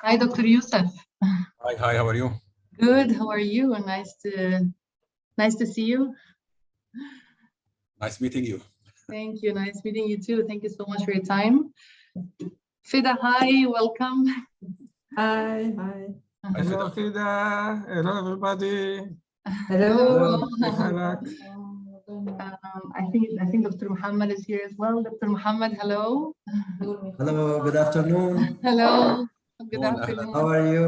Hi, Dr. Yusuf. Hi, how are you? Good. How are you? Nice to see you. Nice meeting you. Thank you. Nice meeting you too. Thank you so much for your time. Fida, hi. Welcome. Hi. Hello, Fida. Hello, everybody. Hello. Hello. I think Dr. Mohammed is here as well. Dr. Mohammed, hello. Hello, good afternoon. Hello. Good Hello, afternoon. How are you?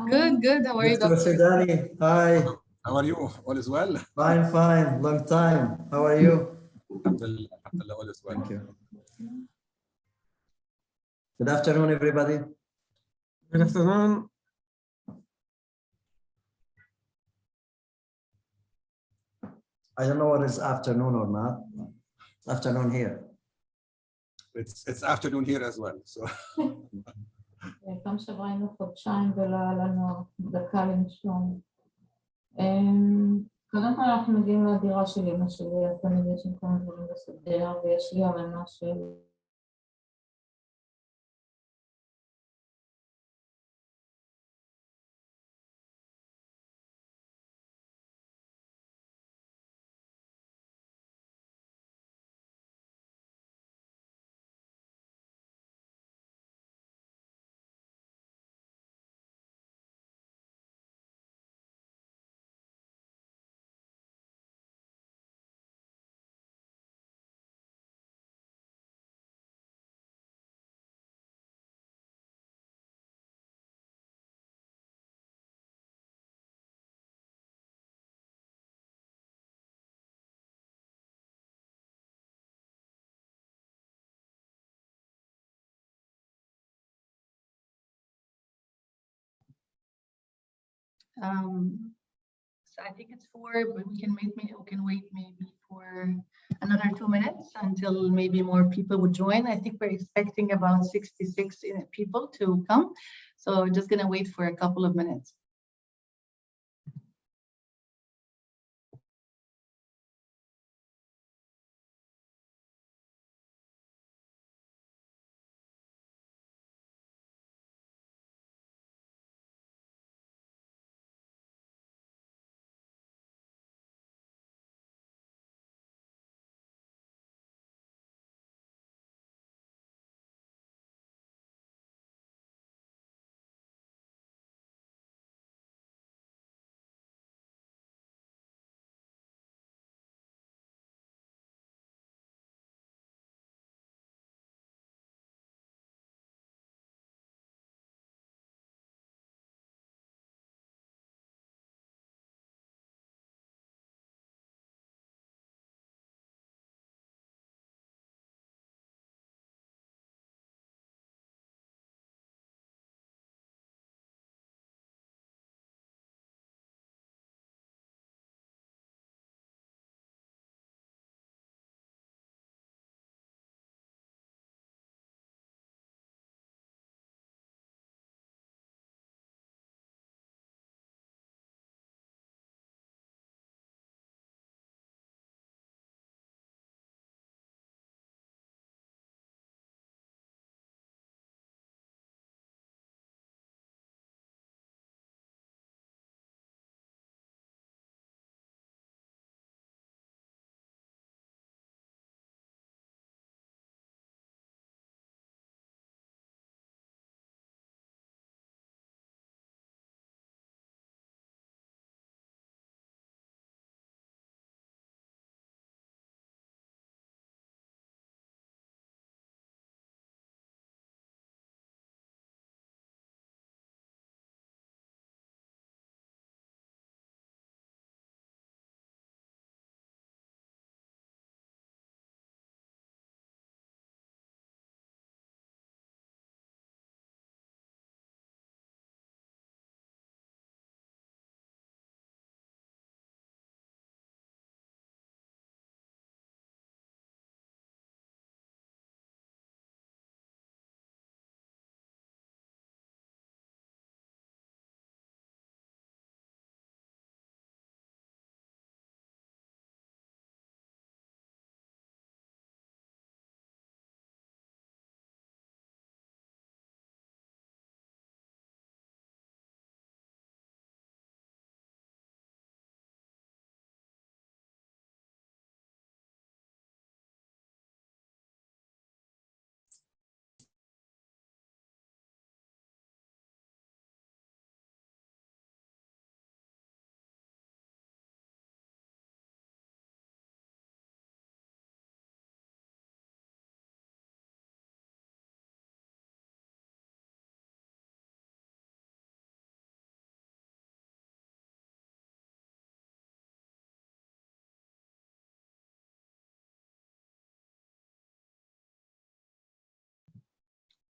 Good. How are you, Dr. Dr. Sidani, hi. how are you? All is well? Fine. Long time. How are you? Alhamdulillah, all is well. Thank you. Good afternoon, everybody. Good afternoon. I don't know what is afternoon or not. It's afternoon here. It's afternoon here as well. So פעם שעברה היינו חודשיים ולא היה לנו דקה לנשום. קודם כל אנחנו מגיעים לדירה של אמא שלי, אז תמיד יש לי כמה דברים לסדר, ויש לי ערימה של So I think it's 4, but we can wait maybe for another 2 minutes until maybe more people would join. I think we're expecting about 66 people to come. So we're just gonna wait for a couple of minutes.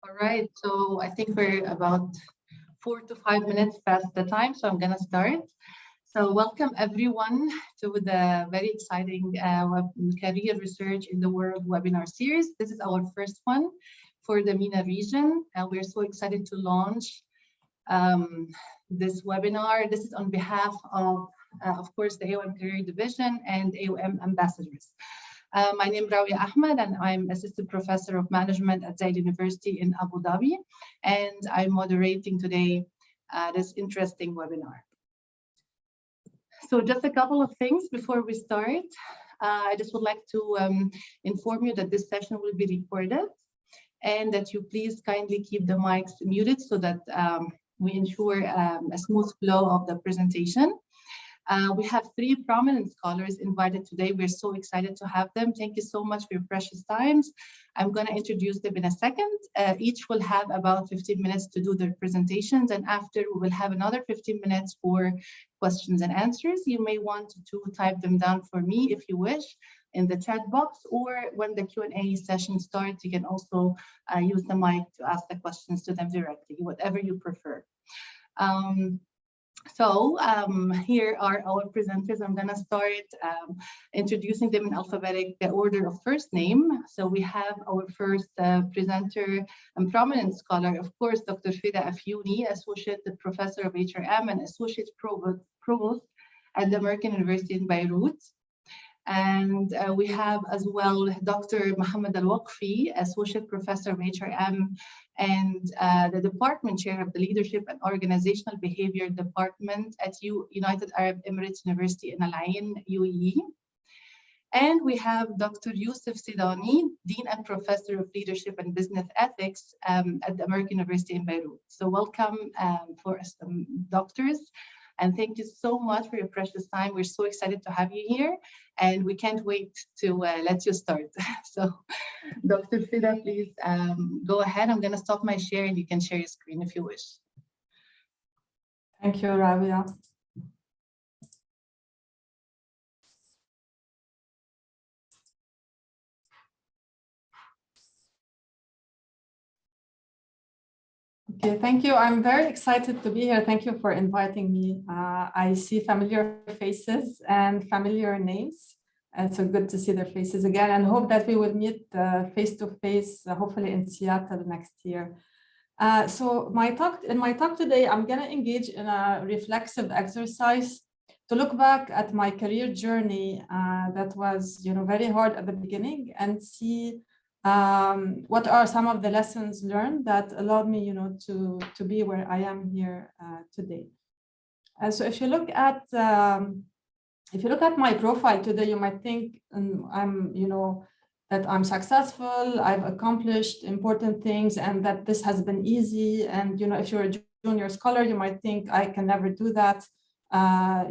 All right, so I think we're about 4 to 5 minutes past the time, so I'm gonna start. So welcome everyone to the very exciting career research in the world webinar series. This is our first one for the MENA region, and we're so excited to launch this webinar. This is on behalf of course, the AOM Career Division and AOM ambassadors. My name is Rawia Ahmed, and I'm Assistant Professor of Management at Zaid University in Abu Dhabi, and I'm moderating today this interesting webinar. So just a couple of things before we start. I just would like to inform you that this session will be recorded and that you please kindly keep the mics muted so that we ensure a smooth flow of the presentation. We have 3 prominent scholars invited today. We're so excited to have them. Thank you so much for your precious times. I'm going to introduce them in a second. Each will have about 15 minutes to do their presentations, and after we will have another 15 minutes for questions and answers. You may want to type them down for me if you wish in the chat box, or when the Q&A session starts, you can also use the mic to ask the questions to them directly, whatever you prefer. Here are our presenters. I'm going to start introducing them in alphabetic order of first name. So we have our first presenter and prominent scholar, of course, Dr. Fida Afiouni, Associate Professor of HRM and Associate Provost at the American University in Beirut. And we have as well Dr. Mohamed Al Waqfi, Associate Professor of HRM and the Department Chair of the Leadership and Organizational Behavior Department at United Arab Emirates University in Al Ain, UAE. And we have Dr. Yusuf Sidani, Dean and Professor of Leadership and Business Ethics at the American University in Beirut. So welcome for doctors. And thank you so much for your precious time. We're so excited to have you here, and we can't wait to let you start. So, Dr. Fida, please go ahead. I'm going to stop my share, and you can share your screen if you wish. Thank you, Rawia. Okay, thank you. I'm very excited to be here. Thank you for inviting me. I see familiar faces and familiar names. And so good to see their faces again, and hope that we will meet face-to-face, hopefully in Seattle next year. So in my talk today, I'm going to engage in a reflexive exercise to look back at my career journey that was, very hard at the beginning, and see what are some of the lessons learned that allowed me, to be where I am here today. So if you look at my profile today, you might think that I'm successful, I've accomplished important things, and that this has been easy. And if you're a junior scholar, you might think I can never do that. At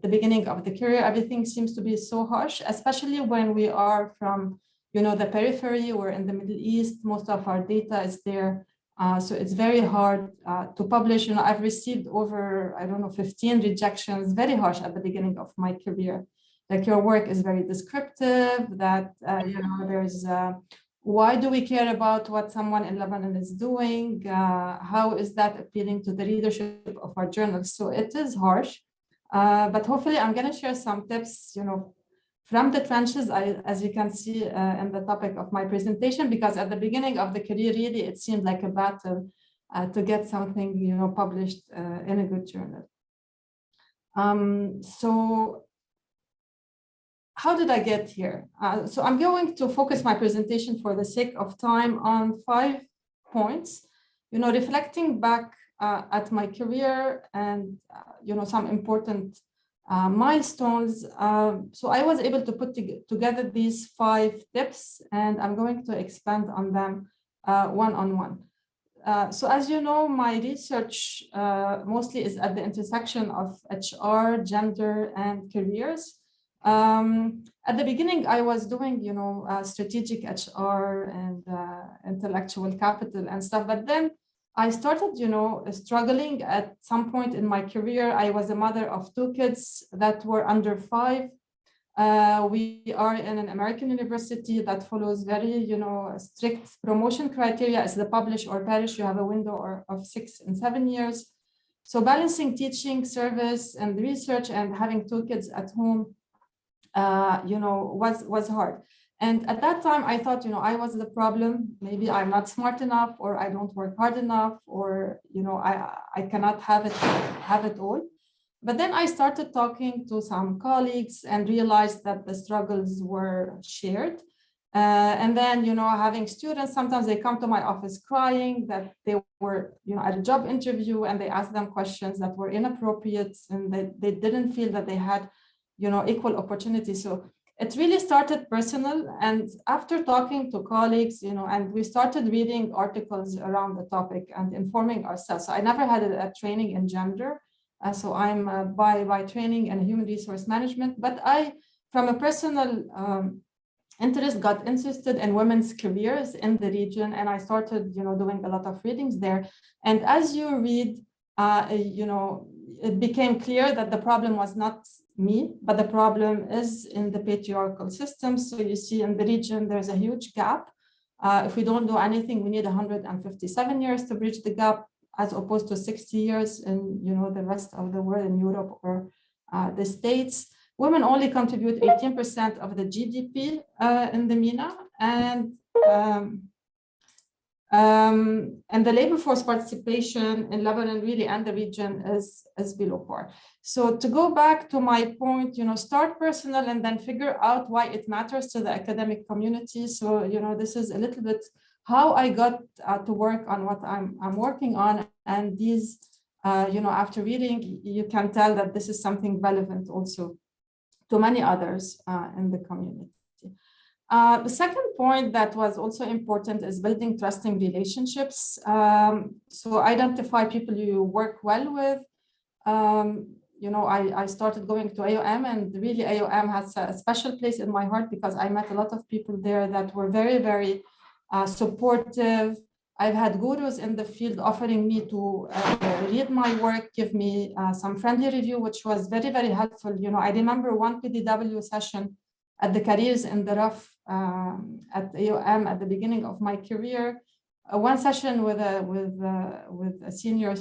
the beginning of the career, everything seems to be so harsh, especially when we are from the periphery. We're in the Middle East, most of our data is there. So it's very hard to publish. I've received over, 15 rejections, very harsh at the beginning of my career. Like, your work is very descriptive, that, there's, why do we care about what someone in Lebanon is doing? How is that appealing to the readership of our journals? So it is harsh, but hopefully I'm going to share some tips, from the trenches, as you can see in the topic of my presentation, because at the beginning of the career, really, it seemed like a battle to get something, published in a good journal. So how did I get here? So I'm going to focus my presentation for the sake of time on 5 points, reflecting back at my career and, some important milestones. So I was able to put together these 5 tips, and I'm going to expand on them one-on-one. So as you know, my research mostly is at the intersection of HR, gender, and careers. At the beginning, I was doing, strategic HR and intellectual capital and stuff, but then I started, struggling at some point in my career. I was a mother of 2 kids that were under 5. We are in an American university that follows very, strict promotion criteria. As the publish or perish, you have a window of 6 and 7 years. So balancing teaching, service, and research, and having 2 kids at home, was hard. And at that time, I thought, I was the problem. Maybe I'm not smart enough, or I don't work hard enough, or, I cannot have it all. But then I started talking to some colleagues and realized that the struggles were shared. And then, having students, sometimes they come to my office crying that they were, at a job interview, and they asked them questions that were inappropriate, and they didn't feel that they had, equal opportunity. So it really started personal. And after talking to colleagues, and we started reading articles around the topic and informing ourselves. So I never had a training in gender. So I'm by training in human resource management, but I, from a personal interest, got interested in women's careers in the region, and I started, doing a lot of readings there. And as you read, it became clear that the problem was not me, but the problem is in the patriarchal system. So you see in the region, there's a huge gap. If we don't do anything, we need 157 years to bridge the gap, as opposed to 60 years in, the rest of the world, in Europe or the States. Women only contribute 18% of the GDP in the MENA, and the labor force participation in Lebanon really and the region is below par. So to go back to my point, start personal and then figure out why it matters to the academic community. So, this is a little bit how I got to work on what I'm working on. And these, after reading, you can tell that this is something relevant also to many others in the community. The second point that was also important is building trusting relationships. So identify people you work well with. I started going to AOM, and really AOM has a special place in my heart because I met a lot of people there that were very, very supportive. I've had gurus in the field offering me to read my work, give me some friendly review, which was very, very helpful. I remember one PDW session at the Careers in the Rough at AOM at the beginning of my career. One session with a senior,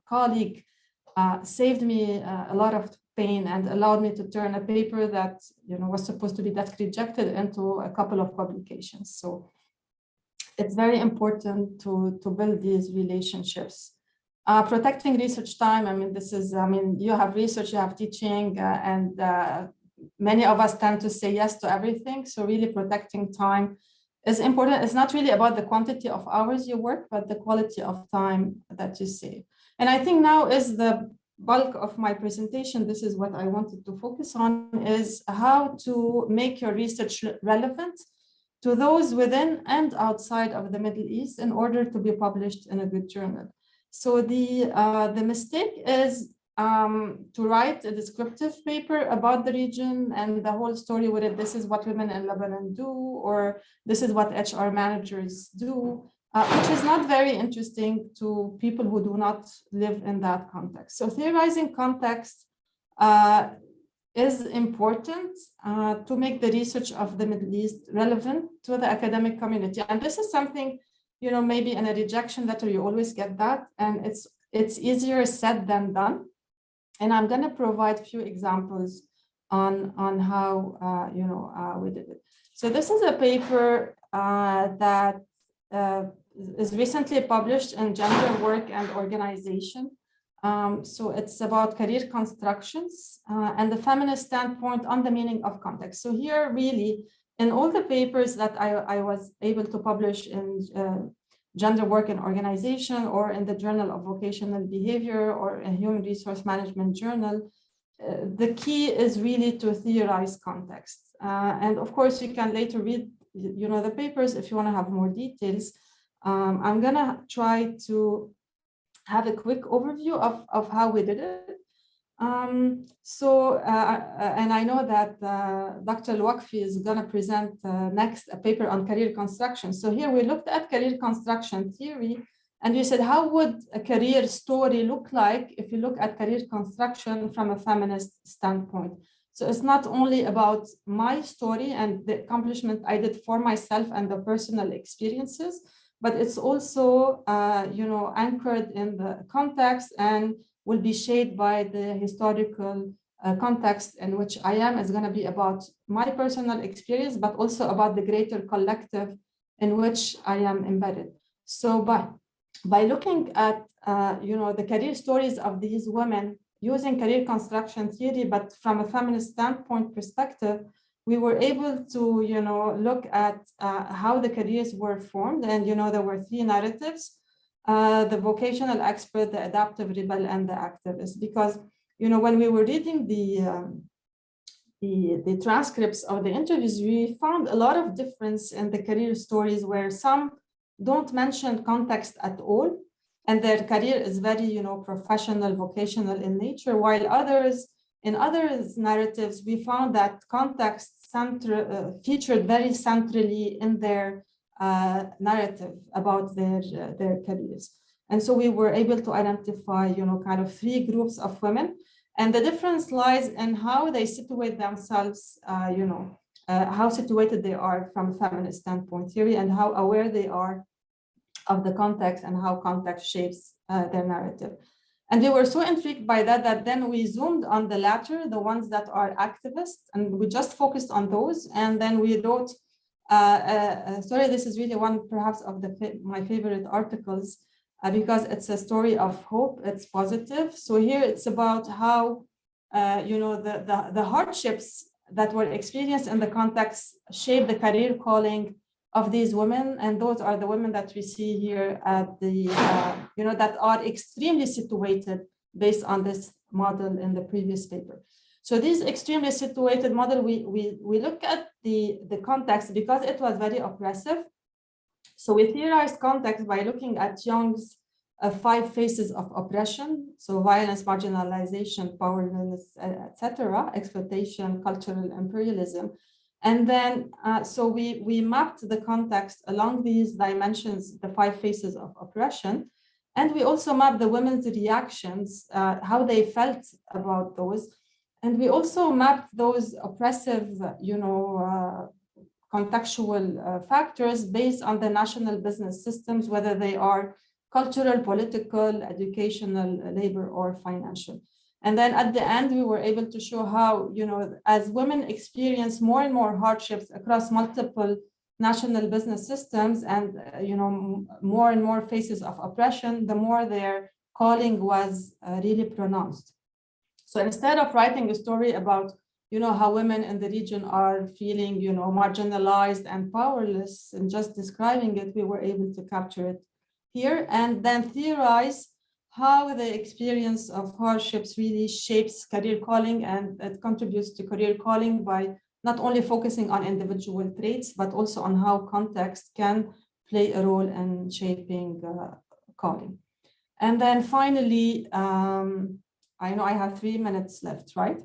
colleague saved me a lot of pain and allowed me to turn a paper that, was supposed to be desk rejected into a couple of publications. So it's very important to build these relationships. Protecting research time. You have research, you have teaching, and many of us tend to say yes to everything. So really protecting time is important. It's not really about the quantity of hours you work, but the quality of time that you save. And I think now is the bulk of my presentation. This is what I wanted to focus on, is how to make your research relevant to those within and outside of the Middle East in order to be published in a good journal. So the mistake is to write a descriptive paper about the region and the whole story with it. This is what women in Lebanon do, or this is what HR managers do, which is not very interesting to people who do not live in that context. So theorizing context is important to make the research of the Middle East relevant to the academic community. And this is something, maybe in a rejection letter, you always get that, and it's easier said than done. And I'm going to provide a few examples on how, we did it. So this is a paper that is recently published in Gender, Work and Organization. So it's about career constructions and the feminist standpoint on the meaning of context. So here, really, in all the papers that I was able to publish in Gender, Work and Organization, or in the Journal of Vocational Behavior, or in Human Resource Management Journal, the key is really to theorize context. And of course, you can later read, the papers if you want to have more details. I'm going to try to have a quick overview of how we did it. And I know that Dr. Al Waqfi is going to present next a paper on career construction. So here we looked at career construction theory, and we said, how would a career story look like if you look at career construction from a feminist standpoint? So it's not only about my story and the accomplishment I did for myself and the personal experiences, but it's also, anchored in the context and will be shaped by the historical context in which I am. Is going to be about my personal experience, but also about the greater collective in which I am embedded. So by looking at, the career stories of these women using career construction theory, but from a feminist standpoint perspective, we were able to, look at how the careers were formed. And, there were three narratives: the vocational expert, the adaptive rebel, and the activist. Because, when we were reading the transcripts of the interviews, we found a lot of difference in the career stories, where some don't mention context at all, and their career is very, professional, vocational in nature, while in other narratives, we found that context featured very centrally in their narrative about their careers. And so we were able to identify, kind of three groups of women. And the difference lies in how they situate themselves, how situated they are from a feminist standpoint theory, and how aware they are of the context and how context shapes their narrative. And we were so intrigued by that then we zoomed on the latter, the ones that are activists, and we just focused on those. And then we wrote, this is really one perhaps of my favorite articles, because it's a story of hope, it's positive. So here it's about how, the hardships that were experienced in the context shape the career calling of these women. And those are the women that we see here at the, that are extremely situated based on this model in the previous paper. So this extremely situated model, we look at the context because it was very oppressive. So we theorized context by looking at Jung's 5 phases of oppression. So violence, marginalization, powerlessness, etc., exploitation, cultural imperialism. And then, so we mapped the context along these dimensions, the 5 phases of oppression. And we also mapped the women's reactions, how they felt about those. And we also mapped those oppressive, contextual factors based on the national business systems, whether they are cultural, political, educational, labor, or financial. And then at the end, we were able to show how, as women experience more and more hardships across multiple national business systems and, more and more phases of oppression, the more their calling was really pronounced. So instead of writing a story about, how women in the region are feeling, marginalized and powerless and just describing it, we were able to capture it here and then theorize how the experience of hardships really shapes career calling, and it contributes to career calling by not only focusing on individual traits, but also on how context can play a role in shaping calling. And then finally, I know I have 3 minutes left, right?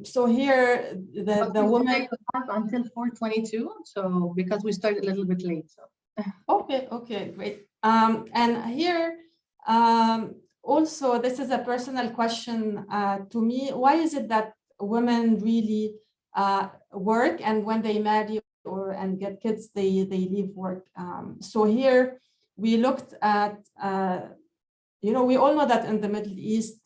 So here, the woman until 4:22. So because we started a little bit late. So. Okay, great. And here, also, this is a personal question to me. Why is it that women really work, and when they marry and get kids, they leave work? So here, we looked at, we all know that in the Middle East,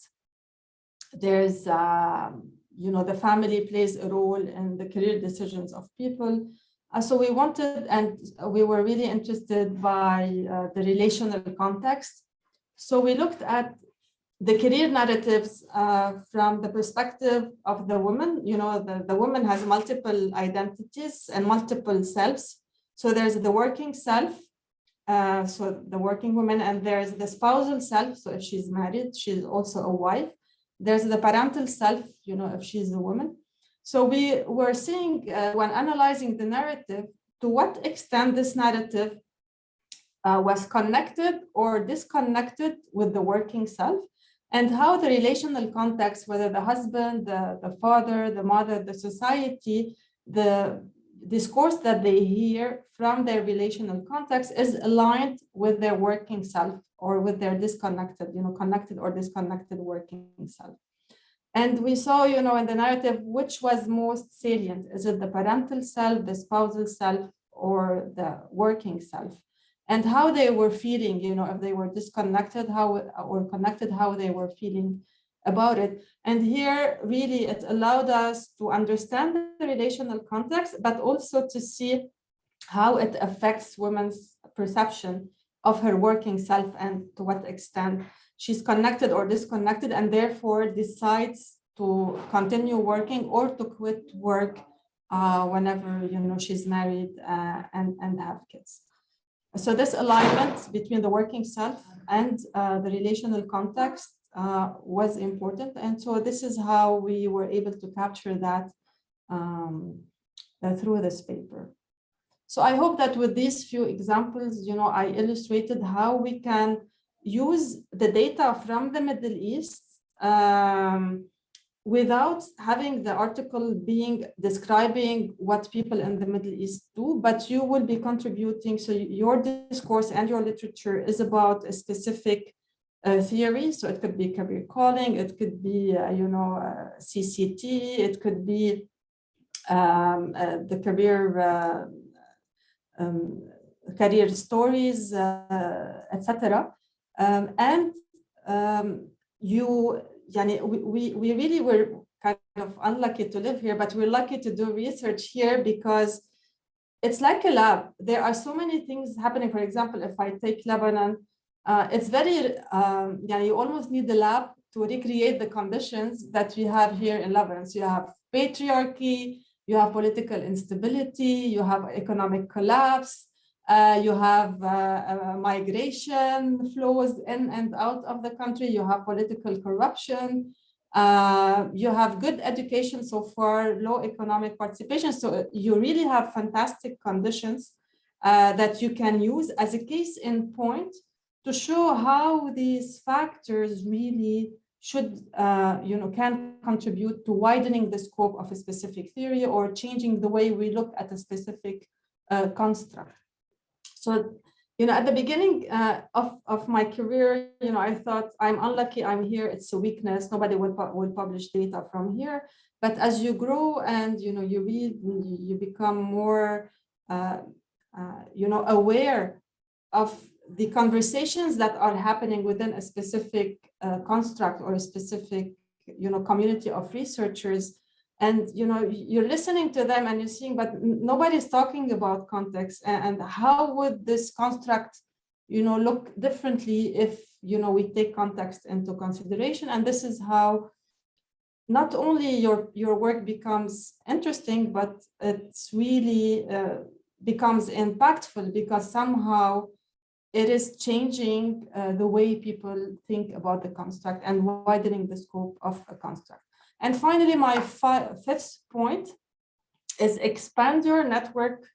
there's, the family plays a role in the career decisions of people. So we wanted, and we were really interested by the relational context. So we looked at the career narratives from the perspective of the woman. The woman has multiple identities and multiple selves. So there's the working self, so the working woman, and there's the spousal self. So if she's married, she's also a wife. There's the parental self, if she's a woman. So we were seeing when analyzing the narrative, to what extent this narrative was connected or disconnected with the working self, and how the relational context, whether the husband, the father, the mother, the society, the discourse that they hear from their relational context is aligned with their working self or with their disconnected, connected or disconnected working self. And we saw, in the narrative, which was most salient. Is it the parental self, the spousal self, or the working self? And how they were feeling, if they were disconnected, or connected, how they were feeling about it. And here, really, it allowed us to understand the relational context, but also to see how it affects women's perception of her working self and to what extent she's connected or disconnected, and therefore decides to continue working or to quit work whenever she's married and have kids. So this alignment between the working self and the relational context was important. And so this is how we were able to capture that through this paper. So I hope that with these few examples, I illustrated how we can use the data from the Middle East without having the article describing what people in the Middle East do, but you will be contributing. So your discourse and your literature is about a specific theory. So it could be career calling, it could be, CCT, it could be the career stories, etc. We really were kind of unlucky to live here, but we're lucky to do research here because it's like a lab. There are so many things happening. For example, if I take Lebanon, it's very, you almost need the lab to recreate the conditions that we have here in Lebanon. So you have patriarchy, you have political instability, you have economic collapse, you have migration flows in and out of the country, you have political corruption, you have good education so far, low economic participation. So you really have fantastic conditions that you can use as a case in point to show how these factors really should, can contribute to widening the scope of a specific theory or changing the way we look at a specific construct. So, at the beginning of my career, I thought I'm unlucky, I'm here, it's a weakness, nobody will publish data from here. But as you grow and, you read, you become more, aware of the conversations that are happening within a specific construct or a specific, community of researchers. And, you're listening to them and you're seeing, but nobody's talking about context and how would this construct, look differently if, we take context into consideration. And this is how not only your work becomes interesting, but it's really becomes impactful because somehow it is changing the way people think about the construct and widening the scope of a construct. And finally, my fifth point is expand your network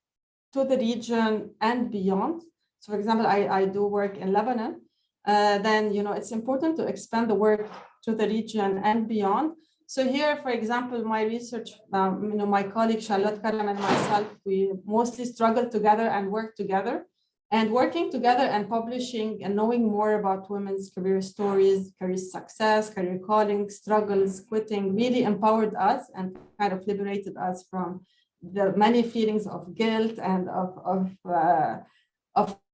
to the region and beyond. So for example, I do work in Lebanon. Then, it's important to expand the work to the region and beyond. So here, for example, my research, my colleague Charlotte Karam and myself, we mostly struggle together and work together. And working together and publishing and knowing more about women's career stories, career success, career calling, struggles, quitting, really empowered us and kind of liberated us from the many feelings of guilt and of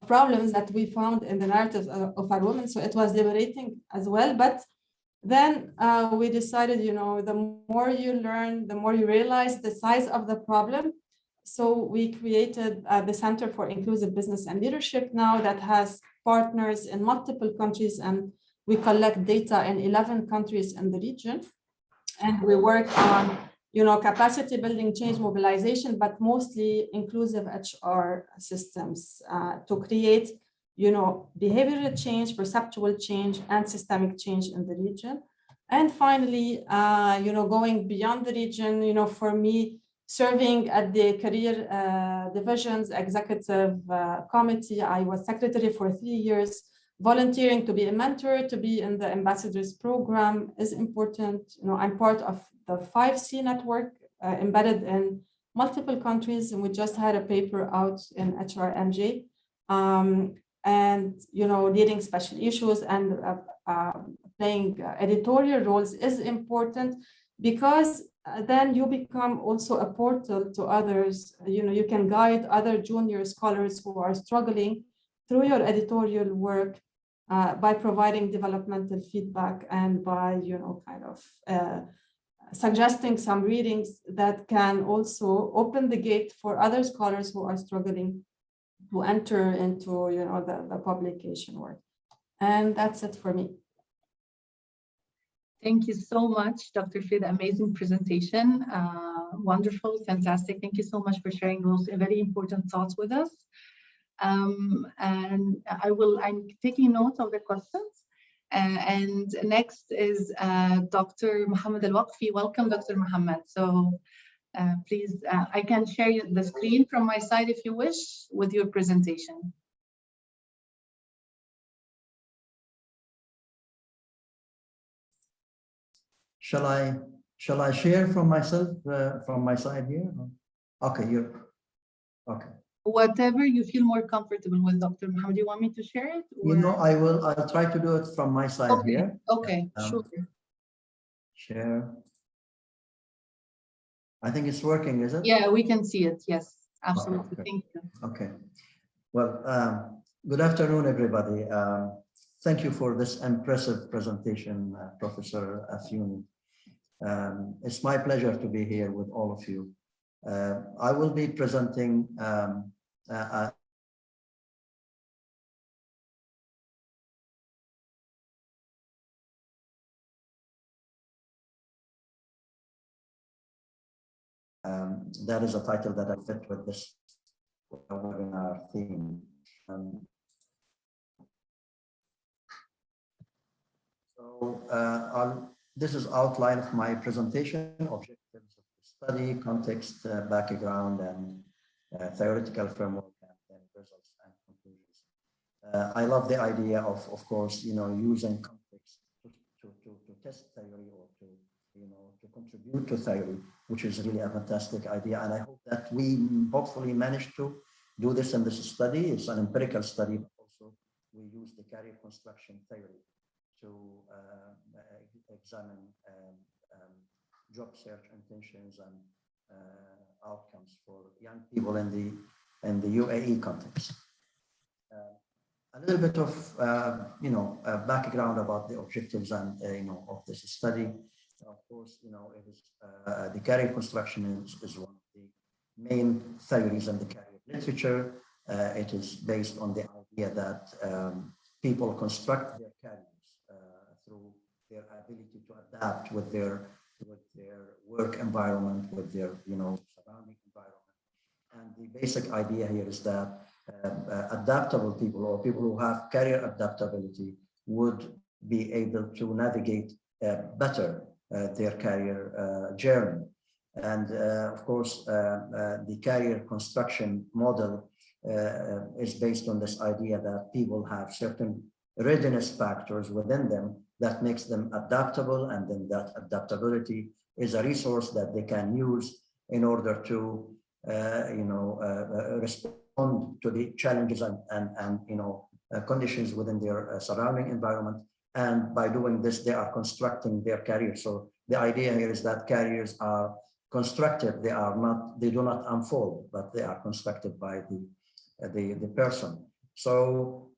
problems that we found in the narratives of our women. So it was liberating as well. But then we decided, the more you learn, the more you realize the size of the problem. So we created the Center for Inclusive Business and Leadership now that has partners in multiple countries, and we collect data in 11 countries in the region. And we work on, capacity building, change mobilization, but mostly inclusive HR systems to create, behavioral change, perceptual change, and systemic change in the region. And finally, going beyond the region, for me, serving at the career divisions executive committee. I was secretary for 3 years. Volunteering to be a mentor, to be in the ambassadors program is important. I'm part of the 5C network embedded in multiple countries, and we just had a paper out in HRMJ. And leading special issues and playing editorial roles is important, because then you become also a portal to others. You can guide other junior scholars who are struggling through your editorial work by providing developmental feedback and by, kind of suggesting some readings that can also open the gate for other scholars who are struggling to enter into, the publication work. And that's it for me. Thank you so much, Dr. Fida. Amazing presentation. Wonderful, fantastic. Thank you so much for sharing those very important thoughts with us. And I'm taking notes of the questions. And next is Dr. Mohamed Al Waqfi. Welcome, Dr. Mohamed. So please, I can share the screen from my side if you wish with your presentation. Shall I share from myself, from my side here? Okay, okay. Whatever you feel more comfortable with, Dr. Mohamed. Do you want me to share it? Or? I'll try to do it from my side here. Okay, sure. Share. I think it's working, is it? Yeah, we can see it. Yes, absolutely. Okay. Thank you. Okay. Well, good afternoon, everybody. Thank you for this impressive presentation, Professor Afiouni. It's my pleasure to be here with all of you. I will be presenting that is a title that I fit with this webinar theme. This is outline of my presentation, objectives of the study, context, background, and theoretical framework, and then results and conclusions. I love the idea of course, using context to test theory or to contribute to theory, which is really a fantastic idea. And I hope that we hopefully manage to do this in this study. It's an empirical study, but also we use the career construction theory to examine job search intentions and outcomes for young people in the UAE context. A little bit of background about the objectives and of this study. Of course, it is the career construction is one of the main theories in the career literature. It is based on the idea that people construct their careers through their ability to adapt with their work environment, with their surrounding environment. And the basic idea here is that adaptable people, or people who have career adaptability, would be able to navigate better their career journey. And of course, the career construction model is based on this idea that people have certain readiness factors within them that makes them adaptable, and then that adaptability is a resource that they can use in order to respond to the challenges and conditions within their surrounding environment. And by doing this, they are constructing their career. So the idea here is that careers are constructed. They do not unfold, but they are constructed by the person. So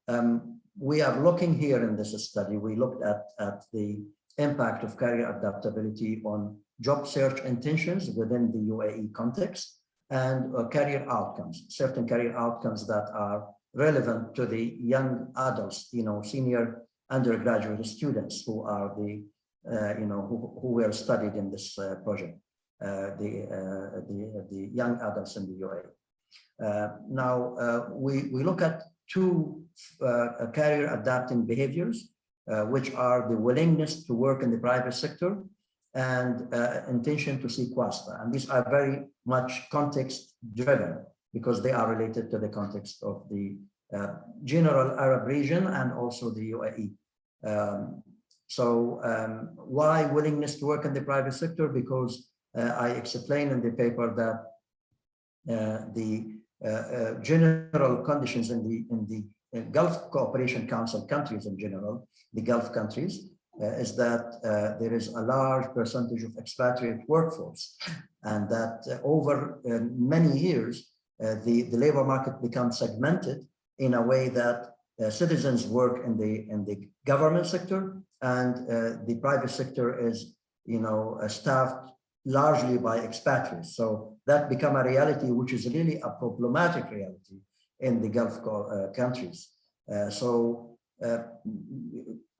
we are looking here in this study, we looked at the impact of career adaptability on job search intentions within the UAE context, and career outcomes, certain career outcomes that are relevant to the young adults, senior undergraduate students who are who were studied in this project, the young adults in the UAE. Now we look at two career adapting behaviors, which are the willingness to work in the private sector and intention to seek wasta. And these are very much context driven because they are related to the context of the general Arab region and also the UAE. Why willingness to work in the private sector? Because I explained in the paper that the general conditions in the Gulf Cooperation Council countries in general, the Gulf countries, is that there is a large percentage of expatriate workforce, and that over many years, the labor market becomes segmented in a way that citizens work in the government sector, and the private sector is, staffed largely by expatriates. So that become a reality, which is really a problematic reality in the Gulf countries.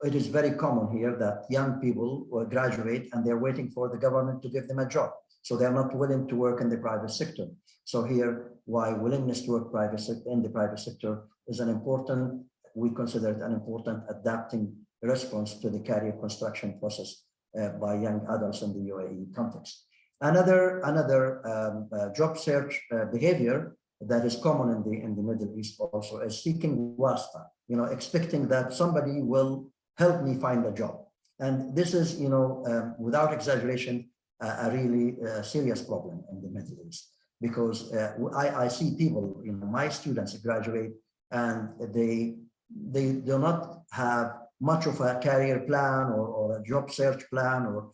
It is very common here that young people will graduate and they're waiting for the government to give them a job. So they're not willing to work in the private sector. So here, why willingness to work in the private sector is we consider it an important adapting response to the career construction process by young adults in the UAE context. Another job search behavior that is common in the Middle East also is seeking wasta, expecting that somebody will help me find a job. And this is, without exaggeration, a really serious problem in the Middle East, because I see people, my students graduate and they do not have much of a career plan or a job search plan, or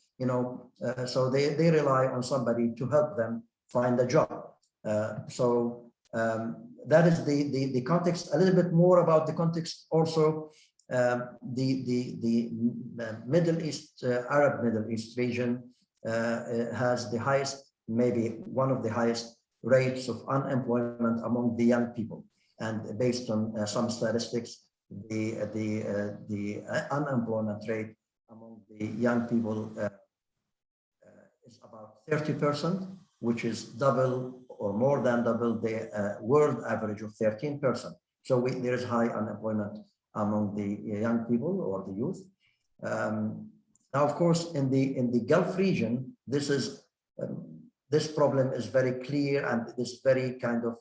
so they rely on somebody to help them find a job. That is the context. A little bit more about the context also. The Middle East, Arab Middle East region has the highest, maybe one of the highest rates of unemployment among the young people. And based on some statistics, the unemployment rate among the young people is about 30%, which is double or more than double the world average of 13%. So there is high unemployment among the young people or the youth. Now, of course, in the Gulf region, this problem is very clear, and this very kind of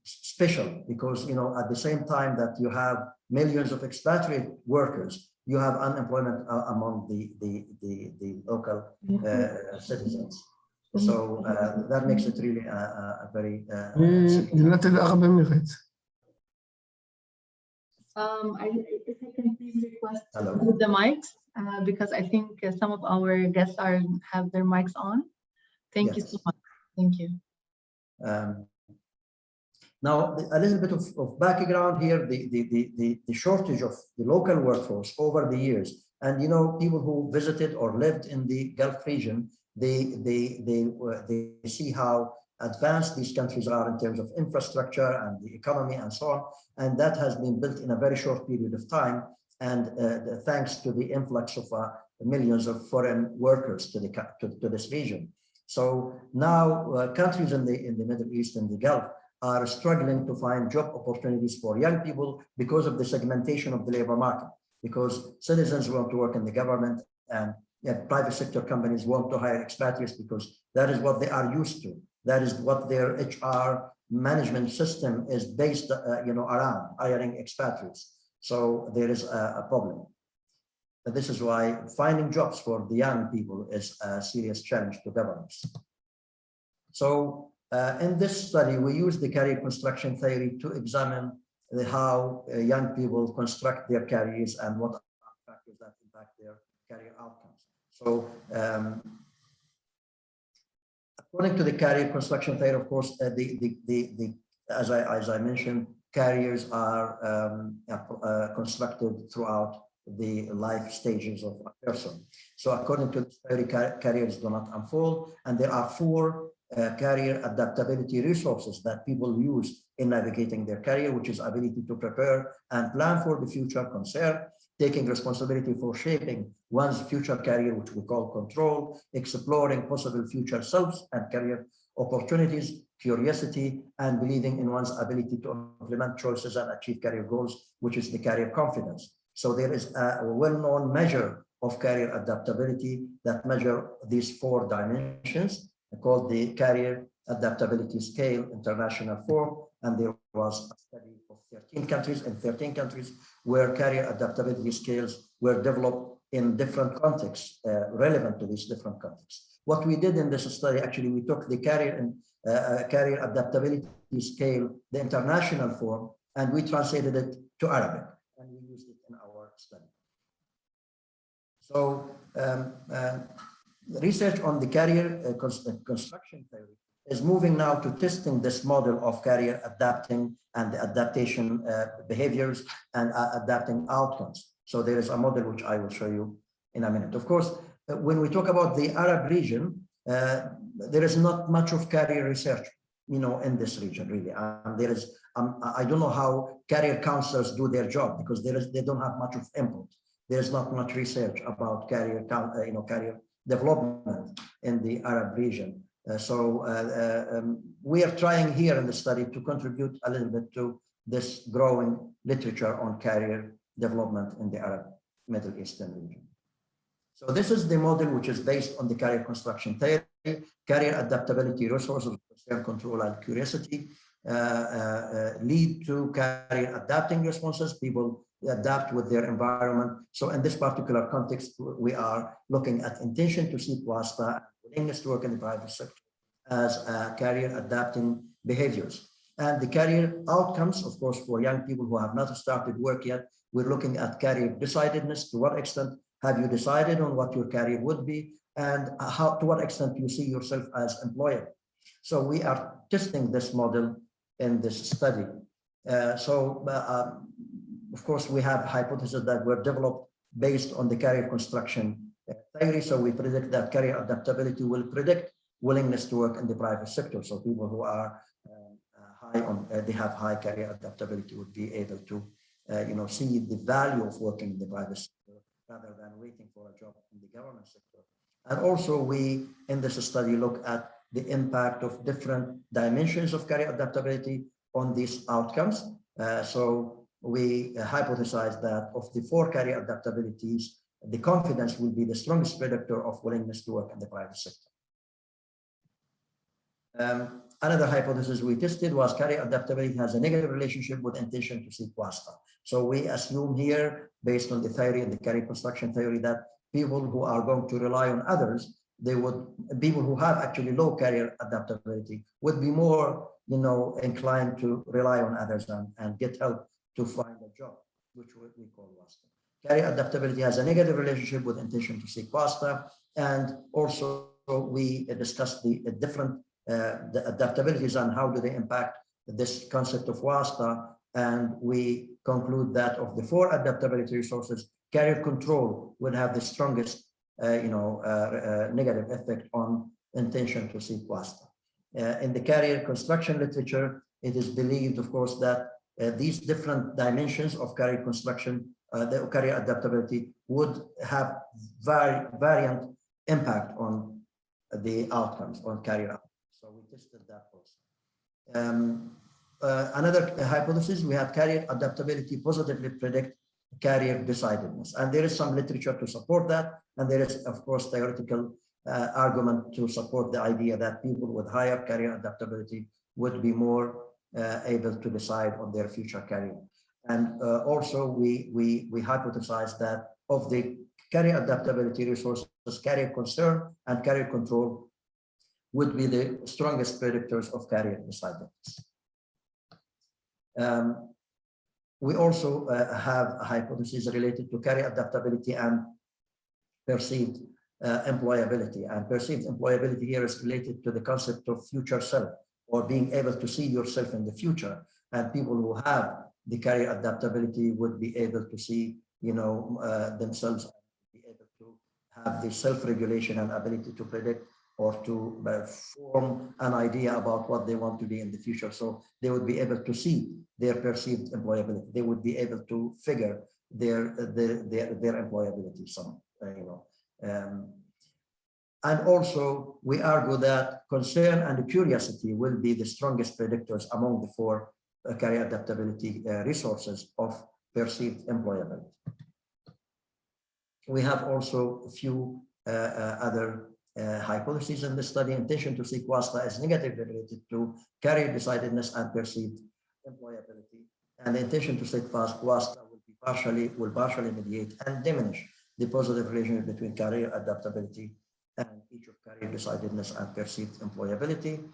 special, because at the same time that you have millions of expatriate workers, you have unemployment among the local citizens. So that makes it really a very if I can please request to mute the mics, because I think some of our guests have their mics on. Thank you so much. Thank you. Now, a little bit of background here, the shortage of the local workforce over the years, and people who visited or lived in the Gulf region, they see how advanced these countries are in terms of infrastructure and the economy and so on, and that has been built in a very short period of time, and thanks to the influx of millions of foreign workers to this region. So now countries in the Middle East and the Gulf are struggling to find job opportunities for young people because of the segmentation of the labor market, because citizens want to work in the government, and private sector companies want to hire expatriates because that is what they are used to. That is what their HR management system is based around, hiring expatriates. So there is a problem. And this is why finding jobs for the young people is a serious challenge to governments. So in this study, we use the career construction theory to examine how young people construct their careers and what factors that impact their career outcomes. So according to the career construction theory, of course, as I mentioned, careers are constructed throughout the life stages of a person. So according to this theory, careers do not unfold, and there are 4 career adaptability resources that people use in navigating their career, which is ability to prepare and plan for the future concern, taking responsibility for shaping one's future career, which we call control, exploring possible future selves and career opportunities, curiosity, and believing in one's ability to implement choices and achieve career goals, which is the career confidence. So there is a well-known measure of career adaptability that measure these 4 dimensions, called the Career Adaptability Scale International 4, and there was a study of 13 countries where career adaptability scales were developed in different contexts, relevant to these different contexts. What we did in this study, actually, we took the career adaptability scale, the international form, and we translated it to Arabic. and we used it in our study. So research on the career construction theory is moving now to testing this model of career adapting and the adaptation behaviors and adapting outcomes. So there is a model which I will show you in a minute. Of course, when we talk about the Arab region, there is not much of career research, in this region really. There is, I don't know how career counselors do their job because they don't have much of input. There's not much research about career development in the Arab region. We are trying here in the study to contribute a little bit to this growing literature on career development in the Arab Middle Eastern region. So this is the model which is based on the career construction theory, career adaptability, resources, concern, control, and curiosity lead to career adapting responses. People adapt with their environment. So in this particular context, we are looking at intention to seek wasta, willingness to work in the private sector as career adapting behaviors. And the career outcomes, of course, for young people who have not started work yet, we're looking at career decidedness. To what extent have you decided on what your career would be, and to what extent you see yourself as employer? So we are testing this model in this study. Of course, we have hypotheses that were developed based on the career construction theory. So we predict that career adaptability will predict willingness to work in the private sector. So people who are they have high career adaptability would be able to, see the value of working in the private sector rather than waiting for a job in the government sector. And also we, in this study, look at the impact of different dimensions of career adaptability on these outcomes. So we hypothesize that of the 4 career adaptabilities, the confidence will be the strongest predictor of willingness to work in the private sector. Another hypothesis we tested was career adaptability has a negative relationship with intention to seek wasta. So we assume here, based on the theory and the career construction theory, that people who are going to rely on others, people who have actually low career adaptability would be more, inclined to rely on others and get help to find a job, which we call wasta. Career adaptability has a negative relationship with intention to seek wasta, and also we discussed the different the adaptabilities and how do they impact this concept of wasta, and we conclude that of the 4 adaptability resources, career control would have the strongest negative effect on intention to seek wasta. In the career construction literature, it is believed, of course, that these different dimensions of career construction, the career adaptability, would have variant impact on the outcomes, on career outcomes. So we tested that also. Another hypothesis, we have career adaptability positively predict career decidedness. And there is some literature to support that. And there is, of course, theoretical argument to support the idea that people with higher career adaptability would be more able to decide on their future career. And also we hypothesize that of the career adaptability resources, career concern and career control would be the strongest predictors of career decidedness. We also have a hypothesis related to career adaptability and perceived employability. And perceived employability here is related to the concept of future self, or being able to see yourself in the future. And people who have the career adaptability would be able to see, themselves, be able to have the self-regulation and ability to predict or to form an idea about what they want to be in the future. So they would be able to see their perceived employability. They would be able to figure their employability. And also we argue that concern and curiosity will be the strongest predictors among the 4 career adaptability resources of perceived employability. We have also a few other hypotheses in this study. Intention to seek wasta is negatively related to career decidedness and perceived employability. And the intention to seek wasta will partially mediate and diminish the positive relationship between career adaptability and each of career decidedness and perceived employability.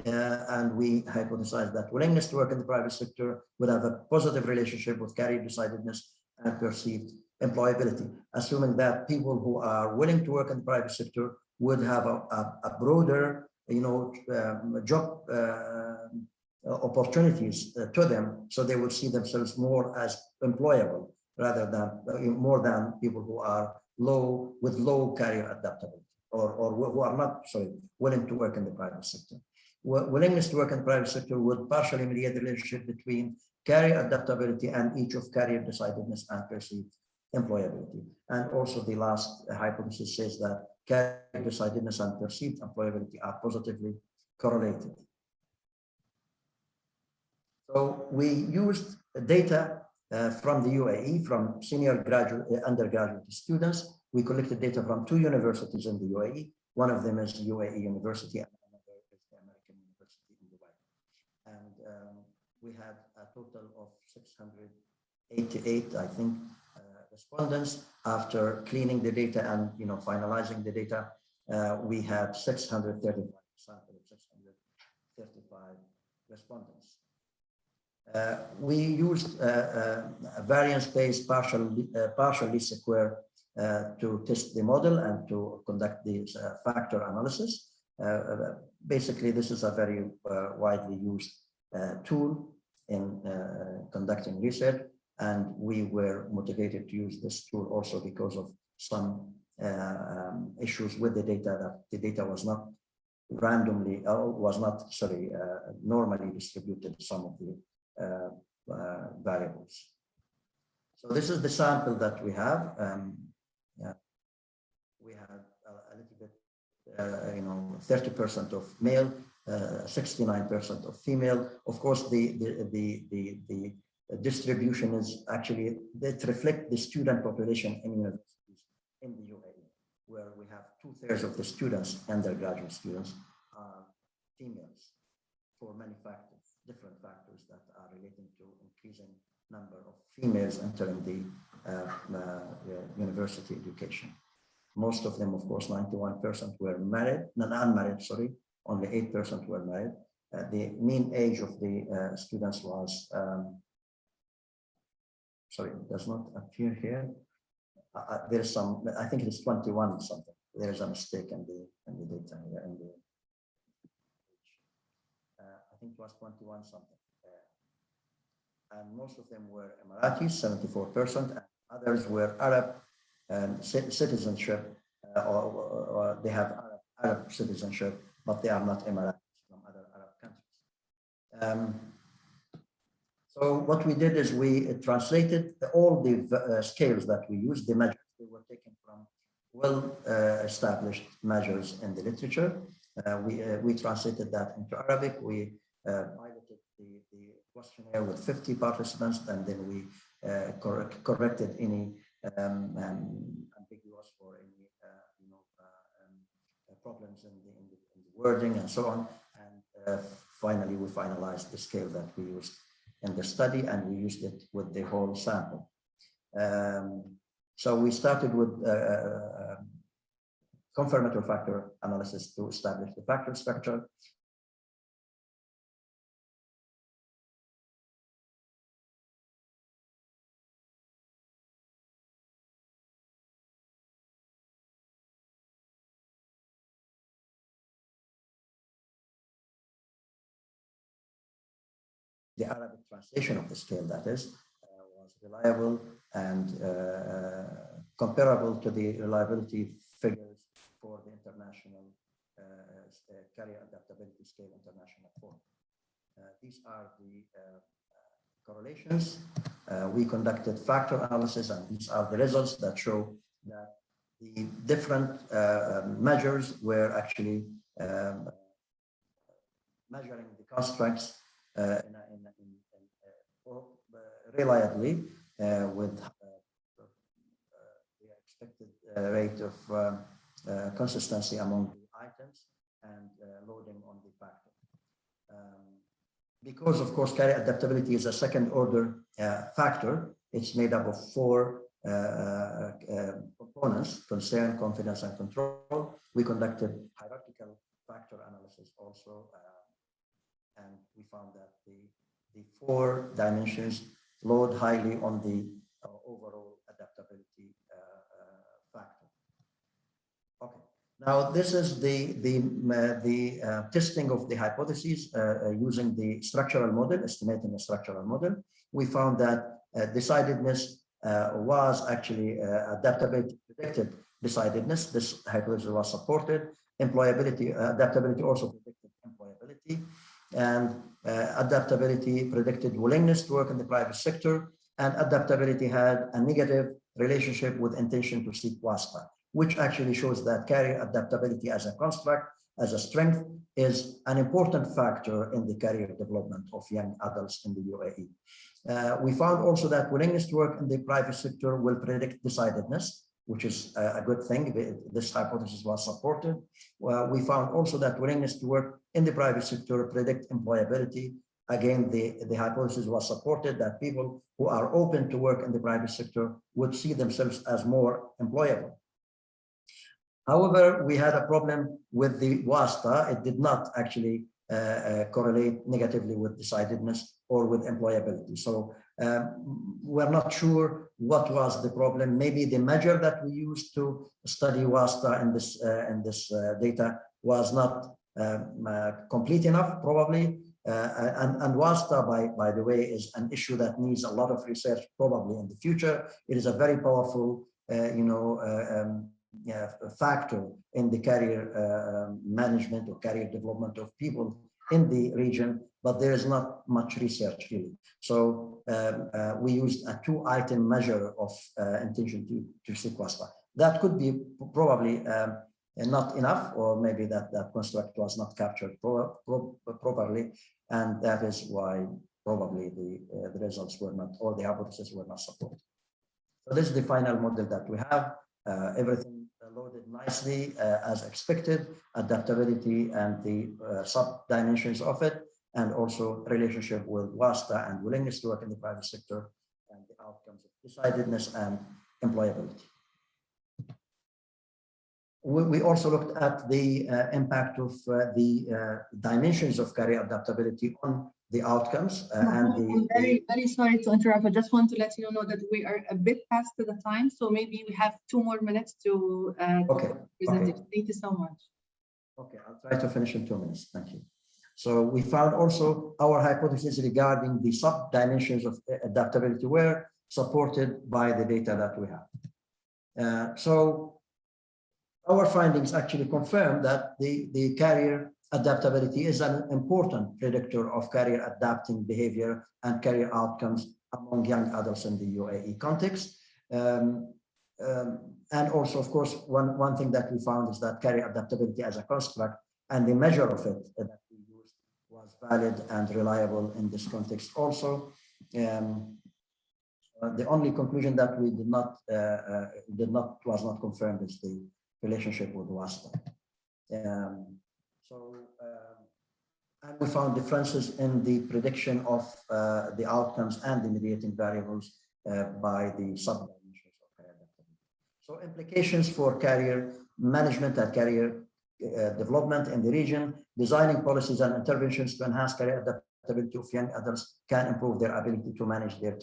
and we hypothesized that willingness to work in the private sector would have a positive relationship with career decidedness and perceived employability, assuming that people who are willing to work in the private sector would have a broader, job opportunities to them, so they would see themselves more as employable rather than more than people who are with low career adaptability or who are not willing to work in the private sector. Willingness to work in the private sector would partially mediate the relationship between career adaptability and each of career decidedness and perceived employability. And also the last hypothesis says that career decidedness and perceived employability are positively correlated. So we used data from the UAE, from senior undergraduate students. We collected data from 2 universities in the UAE. One of them is UAE University, and another is the American University in Dubai. And we had a total of 688, I think, respondents. After cleaning the data and finalizing the data, we had 635 sample of 635 respondents. We used a variance-based partial least square to test the model and to conduct this factor analysis. Basically, this is a very widely used tool in conducting research, and we were motivated to use this tool also because of some issues with the data, that the data was not normally distributed some of the variables. So this is the sample that we have. We have a little bit, 30% of male, 69% of female. Of course, the distribution is actually, that reflect the student population in universities in the UAE, where we have 2/3 of the students, undergraduate students, are females, for many factors, different factors that are relating to increasing number of females entering the university education. Most of them, of course, 91% were unmarried, sorry, only 8% were married. The mean age of the students was, sorry, it does not appear here. There is some, I think it is 21 something. There is a mistake in the data here. I think it was 21 something. And most of them were Emiratis, 74%, and others were Arab citizenship, or they have Arab citizenship, but they are not Emiratis, from other Arab countries. So what we did is we translated all the scales that we used, the measures. They were taken from well-established measures in the literature. We translated that into Arabic. We piloted the questionnaire with 50 participants, and then we corrected any ambiguous or any problems in the wording and so on. And finally, we finalized the scale that we used in the study, and we used it with the whole sample. So we started with confirmatory factor analysis to establish the factor structure. The Arabic translation of the scale, that is, was reliable and comparable to the reliability figures for the international career adaptability scale international form. These are the correlations. We conducted factor analysis, and these are the results that show that the different measures were actually measuring the constructs reliably with the expected rate of consistency among the items and loading on the factor. Because, of course, career adaptability is a second order factor, it's made up of 4 components: concern, confidence, and control. We conducted hierarchical factor analysis also we found that the 4 dimensions load highly on the overall adaptability factor. Okay. Now, this is the testing of the hypotheses using the structural model, estimating the structural model. We found that decidedness was actually adaptability predicted decidedness. This hypothesis was supported. Employability, adaptability also predicted employability, and adaptability predicted willingness to work in the private sector, and adaptability had a negative relationship with intention to seek wasta, which actually shows that career adaptability as a construct, as a strength, is an important factor in the career development of young adults in the UAE. We found also that willingness to work in the private sector will predict decidedness, which is a good thing. This hypothesis was supported. We found also that willingness to work in the private sector predict employability. Again, the hypothesis was supported that people who are open to work in the private sector would see themselves as more employable. However, we had a problem with the wasta. It did not actually correlate negatively with decidedness or with employability. So we're not sure what was the problem. Maybe the measure that we used to study wasta in this data was not complete enough, probably. And wasta, by the way, is an issue that needs a lot of research, probably in the future. It is a very powerful, factor in the career management or career development of people in the region, but there is not much research really. So we used a 2-item measure of intention to seek wasta. That could be probably not enough, or maybe that construct was not captured properly, and that is why probably the results were not, or the hypotheses were not supported. So this is the final model that we have. Everything loaded nicely as expected, adaptability and the sub-dimensions of it, and also relationship with wasta and willingness to work in the private sector, and the outcomes of decidedness and employability. We also looked at the impact of the dimensions of career adaptability on the outcomes I'm very sorry to interrupt. I just want to let you know that we are a bit past the time, so maybe we have 2 more minutes to present it. Thank you so much. Okay, I'll try to finish in 2 minutes. Thank you. So we found also our hypotheses regarding the sub-dimensions of adaptability were supported by the data that we have. So our findings actually confirm that the career adaptability is an important predictor of career adapting behavior and career outcomes among young adults in the UAE context. And also, of course, one thing that we found is that career adaptability as a construct and the measure of it that we used was valid and reliable in this context also. The only conclusion that we was not confirmed is the relationship with wasta. And we found differences in the prediction of the outcomes and the mediating variables by the sub-dimensions of career adaptability. So implications for career management and career development in the region: designing policies and interventions to enhance career adaptability of young adults can improve their ability to manage their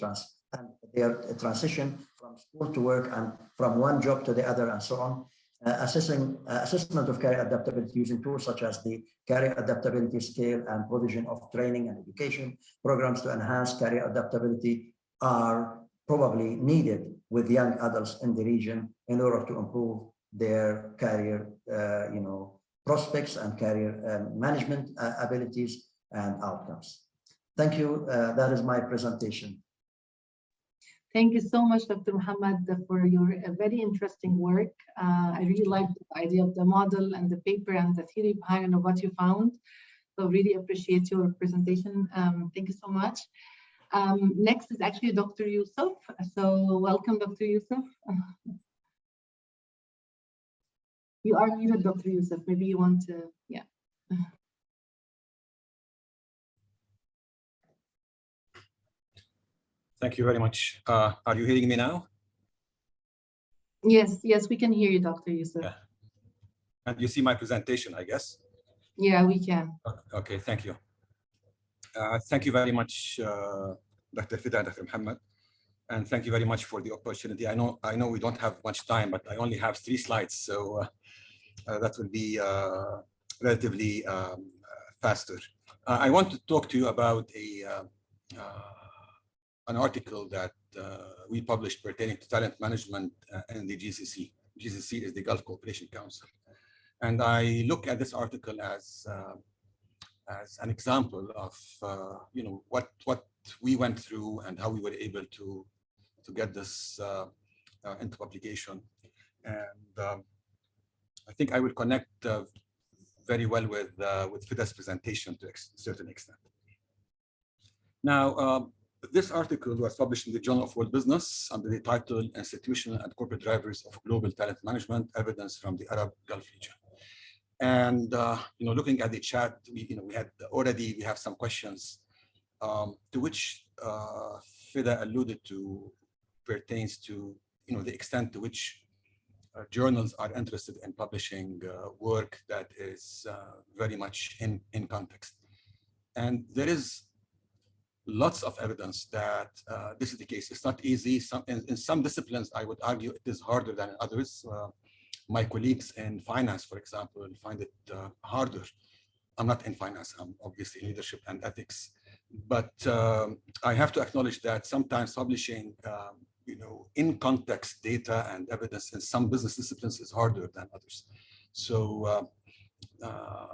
transition from school to work and from one job to the other and so on. Assessment of career adaptability using tools such as the career adaptability scale and provision of training and education programs to enhance career adaptability are probably needed with young adults in the region in order to improve their career prospects and career management abilities and outcomes. Thank you. That is my presentation. Thank you so much, Dr. Mohamed, for your very interesting work. I really liked the idea of the model and the paper and the theory behind what you found. So really appreciate your presentation. Thank you so much. Next is actually Dr. Yusuf. So welcome, Dr. Yusuf. You are muted, Dr. Yusuf. Maybe you want to, yeah. Thank you very much. Are you hearing me now? Yes, we can hear you, Dr. Yusuf. Yeah. And you see my presentation, I guess? Yeah, we can. Okay, thank you. Thank you very much, Dr. Fida and Dr. Mohammed. And thank you very much for the opportunity. I know we don't have much time, but I only have 3 slides, so that will be relatively faster. I want to talk to you about an article that we published pertaining to talent management in the GCC. GCC is the Gulf Cooperation Council. And I look at this article as an example of what we went through and how we were able to get this into publication. And I think I will connect very well with Fida's presentation to a certain extent. Now, this article was published in the Journal of World Business under the title Institutional and Corporate Drivers of Global Talent Management, Evidence from the Arab Gulf Region. And looking at the chat, we have some questions to which Fida alluded to, pertains to the extent to which journals are interested in publishing work that is very much in context. And there is lots of evidence that this is the case. It's not easy. In some disciplines, I would argue it is harder than in others. My colleagues in finance, for example, find it harder. I'm not in finance, I'm obviously in leadership and ethics. But I have to acknowledge that sometimes publishing in context data and evidence in some business disciplines is harder than others. So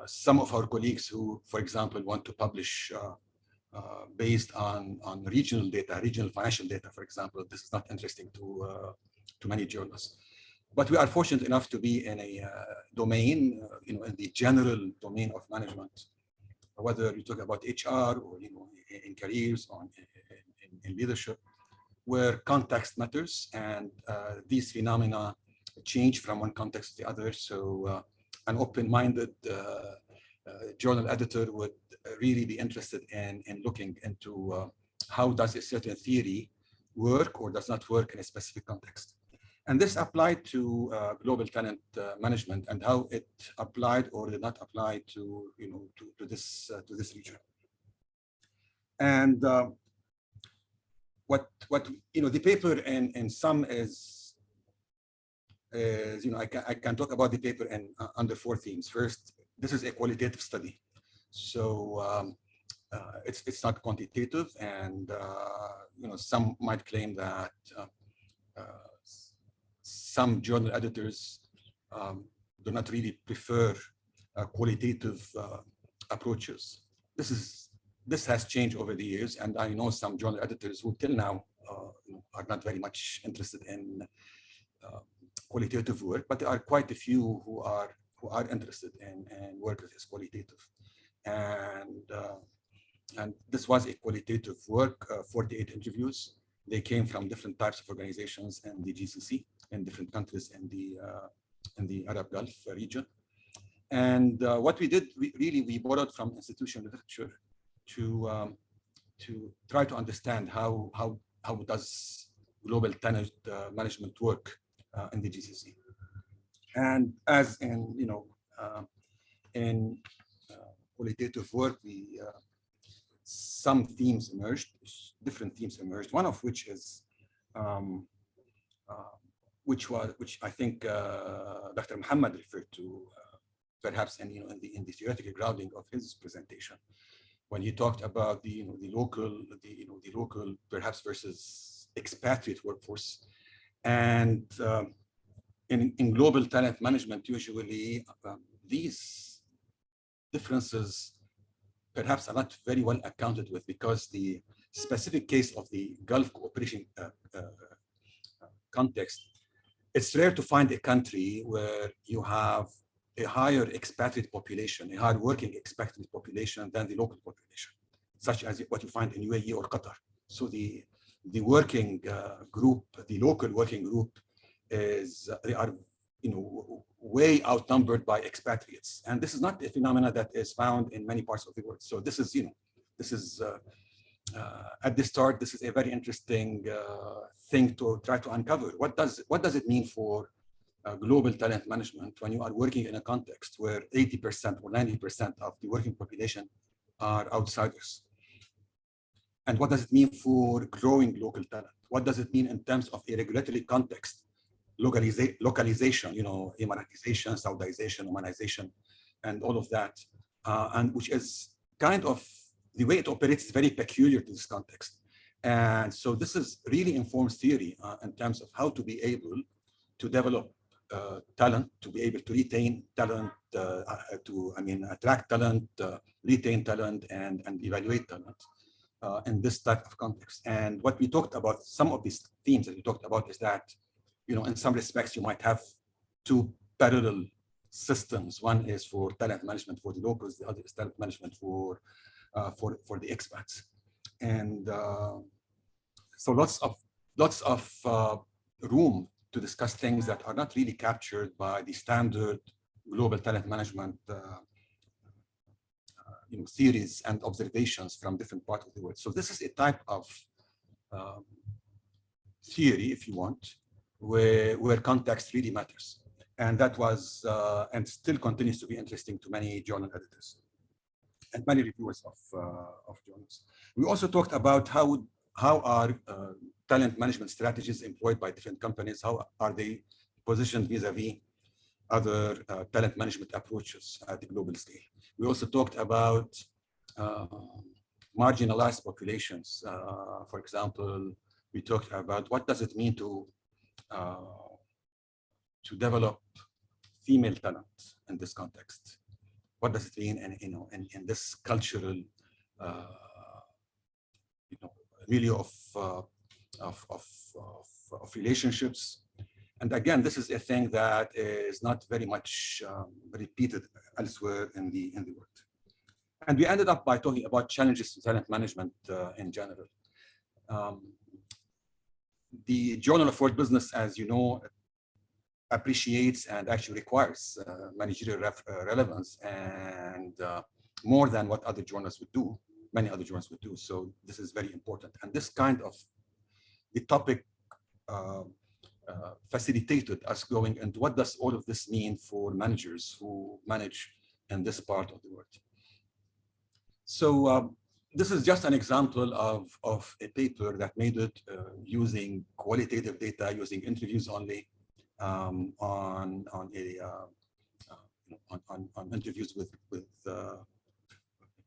some of our colleagues who, for example, want to publish based on regional data, regional financial data, for example, this is not interesting to many journals. But we are fortunate enough to be in a domain, in the general domain of management, whether you talk about HR or in careers or in leadership, where context matters, and these phenomena change from one context to the other. So an open-minded journal editor would really be interested in looking into how does a certain theory work or does not work in a specific context. And this applied to global talent management and how it applied or did not apply to this region. And what the paper in sum is I can talk about the paper in under 4 themes. First, this is a qualitative study, so it's not quantitative, and some might claim that some journal editors do not really prefer qualitative approaches. This has changed over the years, and I know some journal editors who till now are not very much interested in qualitative work, but there are quite a few who are interested in work that is qualitative. And this was a qualitative work, 48 interviews. They came from different types of organizations in the GCC, in different countries in the Arab Gulf region. And what we did, we borrowed from institutional literature to try to understand how does global talent management work in the GCC. And as in qualitative work, some themes emerged, different themes emerged. One of which is which I think Dr. Mohammed referred to, perhaps in the theoretical grounding of his presentation, when he talked about the local perhaps versus expatriate workforce. And in global talent management, usually these differences perhaps are not very well accounted with, because the specific case of the Gulf cooperation context, it's rare to find a country where you have a higher expatriate population, a higher working expatriate population than the local population, such as what you find in UAE or Qatar. So the working group, the local working group, they are way outnumbered by expatriates, and this is not a phenomena that is found in many parts of the world. So this is at the start, this is a very interesting thing to try to uncover. What does it mean for global talent management when you are working in a context where 80% or 90% of the working population are outsiders? And what does it mean for growing local talent? What does it mean in terms of a regulatory context? Localization, Emiratization, Saudization, Omanization, and all of that, and which is kind of the way it operates is very peculiar to this context. And so this is really informs theory in terms of how to be able to develop talent, to be able to retain talent, attract talent, retain talent, and evaluate talent in this type of context. And what we talked about, some of these themes that we talked about is that, in some respects, you might have two parallel systems. One is for talent management for the locals, the other is talent management for the expats. And so lots of room to discuss things that are not really captured by the standard global talent management theories and observations from different parts of the world. So this is a type of theory, if you want, where context really matters. And that was, and still continues to be interesting to many journal editors and many reviewers of journals. We also talked about how are talent management strategies employed by different companies, how are they positioned vis-a-vis other talent management approaches at the global scale. We also talked about marginalized populations. For example, we talked about what does it mean to develop female talent in this context. What does it mean in this cultural milieu of relationships? And again, this is a thing that is not very much repeated elsewhere in the world. And we ended up by talking about challenges to talent management in general. The Journal of World Business, as you know, appreciates and actually requires managerial relevance and more than what other journals would do, many other journals would do. So this is very important. And this kind of the topic facilitated us going into what does all of this mean for managers who manage in this part of the world. So this is just an example of a paper that made it using qualitative data, using interviews only, on interviews with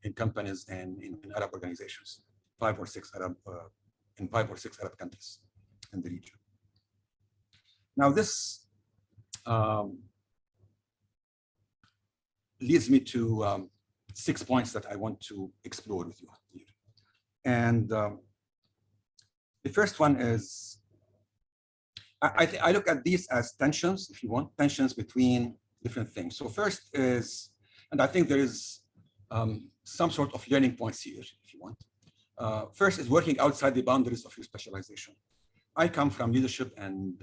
in companies and in Arab organizations, 5 or 6 Arab countries in the region. Now this leads me to 6 points that I want to explore with you here. And the first one is, I look at these as tensions, if you want, tensions between different things. So first is, and I think there is some sort of learning points here, if you want. First is working outside the boundaries of your specialization. I come from leadership and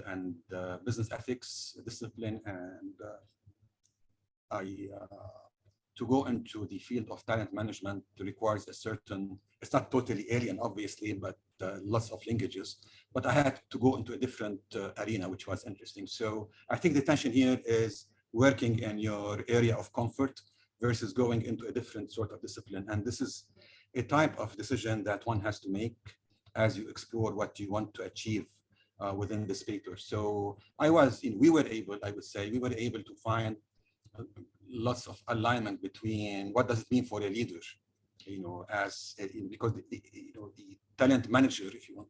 business ethics discipline, and to go into the field of talent management requires a certain, it's not totally alien, obviously, but lots of linkages. But I had to go into a different arena, which was interesting. So I think the tension here is working in your area of comfort versus going into a different sort of discipline. And this is a type of decision that one has to make as you explore what you want to achieve within this paper. So we were able to find lots of alignment between what does it mean for a leader, because the talent manager, if you want,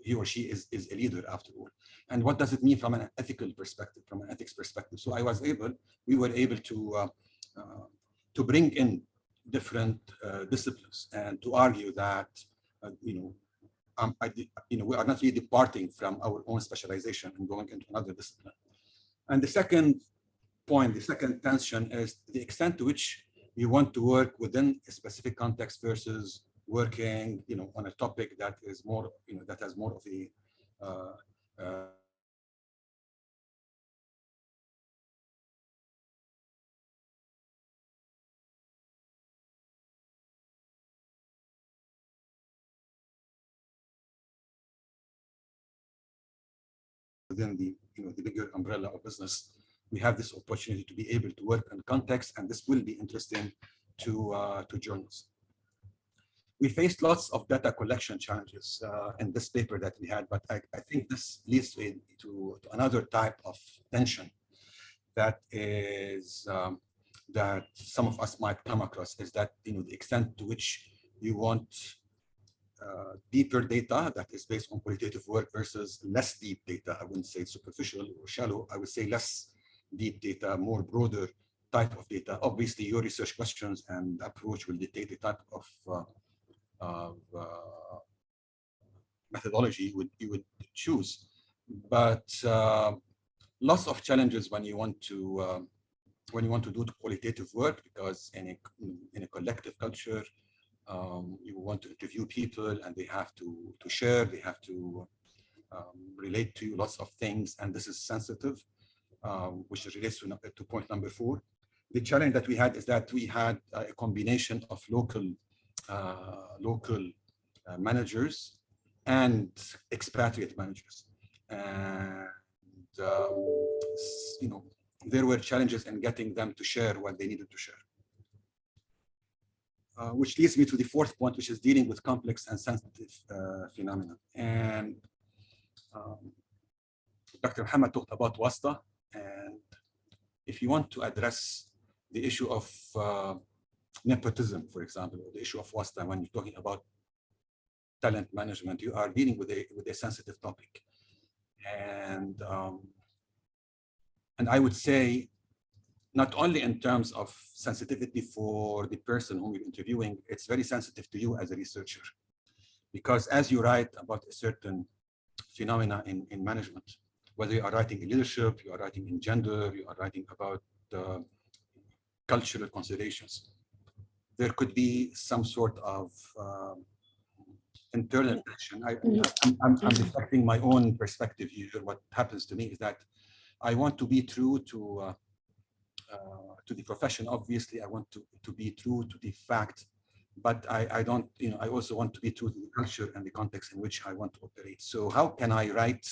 he or she is a leader after all. And what does it mean from an ethical perspective, from an ethics perspective? So we were able to bring in different disciplines and to argue that, we are not really departing from our own specialization and going into another discipline. And the second point, the second tension is the extent to which you want to work within a specific context versus working, on a topic that is more, that has more of a within the bigger umbrella of business. We have this opportunity to be able to work in context, and this will be interesting to journals. We faced lots of data collection challenges in this paper that we had, but I think this leads to another type of tension that is that some of us might come across, is that the extent to which you want deeper data that is based on qualitative work versus less deep data. I wouldn't say superficial or shallow. I would say less deep data, more broader type of data. Obviously, your research questions and approach will dictate the type of methodology you would choose. But lots of challenges when you want to do qualitative work, because in a collective culture, you want to interview people and they have to share, they have to relate to you lots of things, and this is sensitive, which relates to point number 4. The challenge that we had is that we had a combination of local managers and expatriate managers, and there were challenges in getting them to share what they needed to share. Which leads me to the 4th point, which is dealing with complex and sensitive phenomena. And Dr. Mohamed talked about WASTA, and if you want to address the issue of nepotism, for example, or the issue of WASTA, when you're talking about talent management, you are dealing with a sensitive topic. And I would say, not only in terms of sensitivity for the person whom you're interviewing, it's very sensitive to you as a researcher. Because as you write about a certain phenomena in management, whether you are writing in leadership, you are writing in gender, you are writing about cultural considerations, there could be some sort of internal tension. I'm reflecting my own perspective here. What happens to me is that I want to be true to the profession. Obviously, I want to be true to the fact, but I don't, I also want to be true to the culture and the context in which I want to operate. So how can I write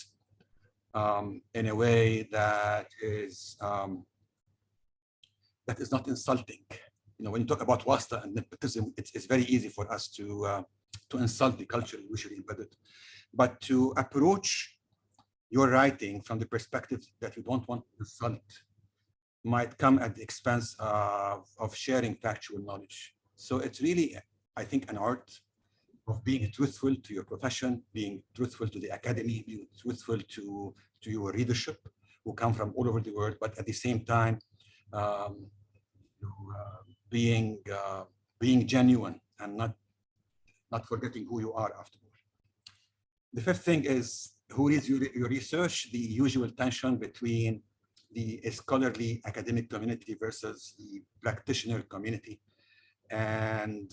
in a way that is not insulting? When you talk about WASTA and nepotism, it's very easy for us to insult the culture usually embedded, but to approach your writing from the perspective that you don't want to insult might come at the expense of sharing factual knowledge. So it's really, I think, an art of being truthful to your profession, being truthful to the academy, being truthful to your readership who come from all over the world, but at the same time, being genuine and not forgetting who you are afterward. The 5th thing is, who reads your research? The usual tension between the scholarly academic community versus the practitioner community. And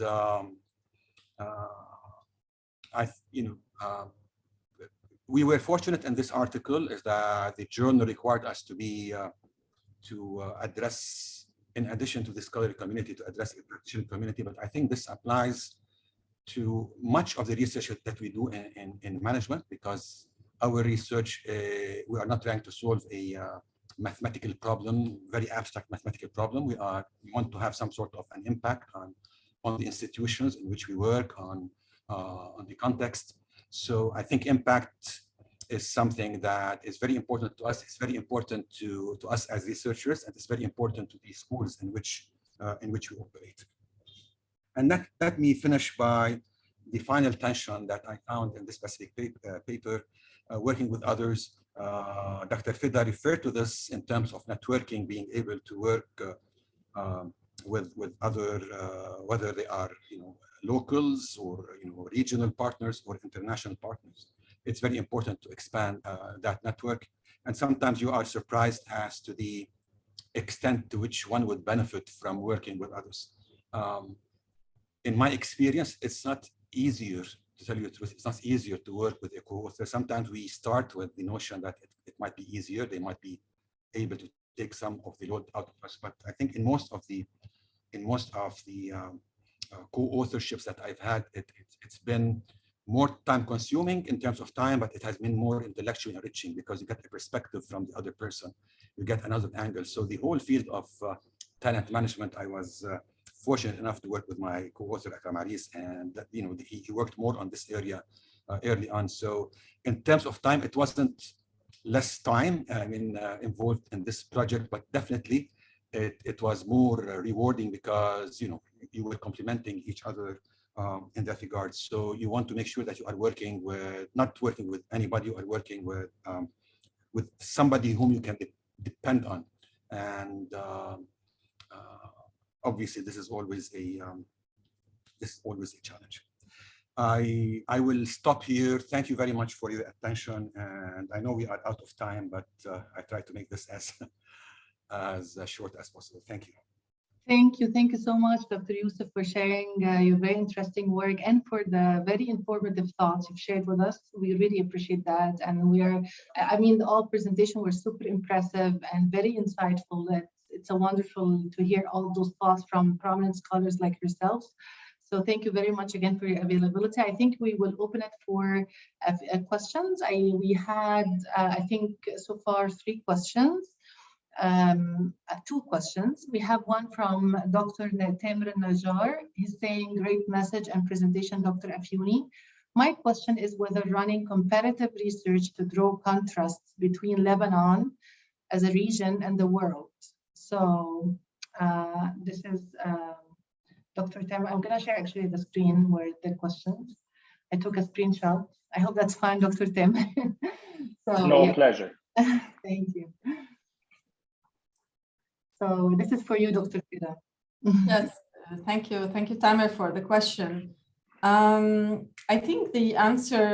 we were fortunate in this article is that the journal required us to address, in addition to the scholarly community, to address the practitioner community. But I think this applies to much of the research that we do in management, because our research, we are not trying to solve a mathematical problem, very abstract mathematical problem. We want to have some sort of an impact on the institutions in which we work, on the context. So I think impact is something that is very important to us. It's very important to us as researchers, and it's very important to the schools in which we operate. And let me finish by the final tension that I found in this specific paper, working with others. Dr. Fida referred to this in terms of networking, being able to work with other, whether they are locals or regional partners or international partners. It's very important to expand that network. And sometimes you are surprised as to the extent to which one would benefit from working with others. In my experience, it's not easier, to tell you the truth, it's not easier to work with a co-author. Sometimes we start with the notion that it might be easier, they might be able to take some of the load out of us. But I think in most of the co-authorships that I've had, it's been more time consuming in terms of time, but it has been more intellectually enriching, because you get a perspective from the other person, you get another angle. So the whole field of talent management, I was fortunate enough to work with my co-author Akram Aris, and that, he worked more on this area early on. So in terms of time, it wasn't less time involved in this project, but definitely it was more rewarding because you were complementing each other in that regard. So you want to make sure that you are not working with anybody, you are working with somebody whom you can depend on. And obviously, this is always a challenge. I will stop here. Thank you very much for your attention. And I know we are out of time, but I try to make this as short as possible. Thank you. Thank you so much, Dr. Yusuf, for sharing your very interesting work and for the very informative thoughts you've shared with us. We really appreciate that. And all presentations were super impressive and very insightful. It's a wonderful to hear all those thoughts from prominent scholars like yourselves. So thank you very much again for your availability. I think we will open it for questions. We had, I think, so far 3 questions. 2 questions. We have one from Dr. Tamer Najjar. He's saying, great message and presentation, Dr. Afiouni. My question is whether running comparative research to draw contrasts between Lebanon as a region and the world. So this is Dr. Tamer. I'm going to share actually the screen where the questions. I took a screenshot. I hope that's fine, Dr. Tamer. Pleasure. Thank you. So this is for you, Dr. Fida. Yes, thank you. Thank you, Tamer, for the question. I think the answer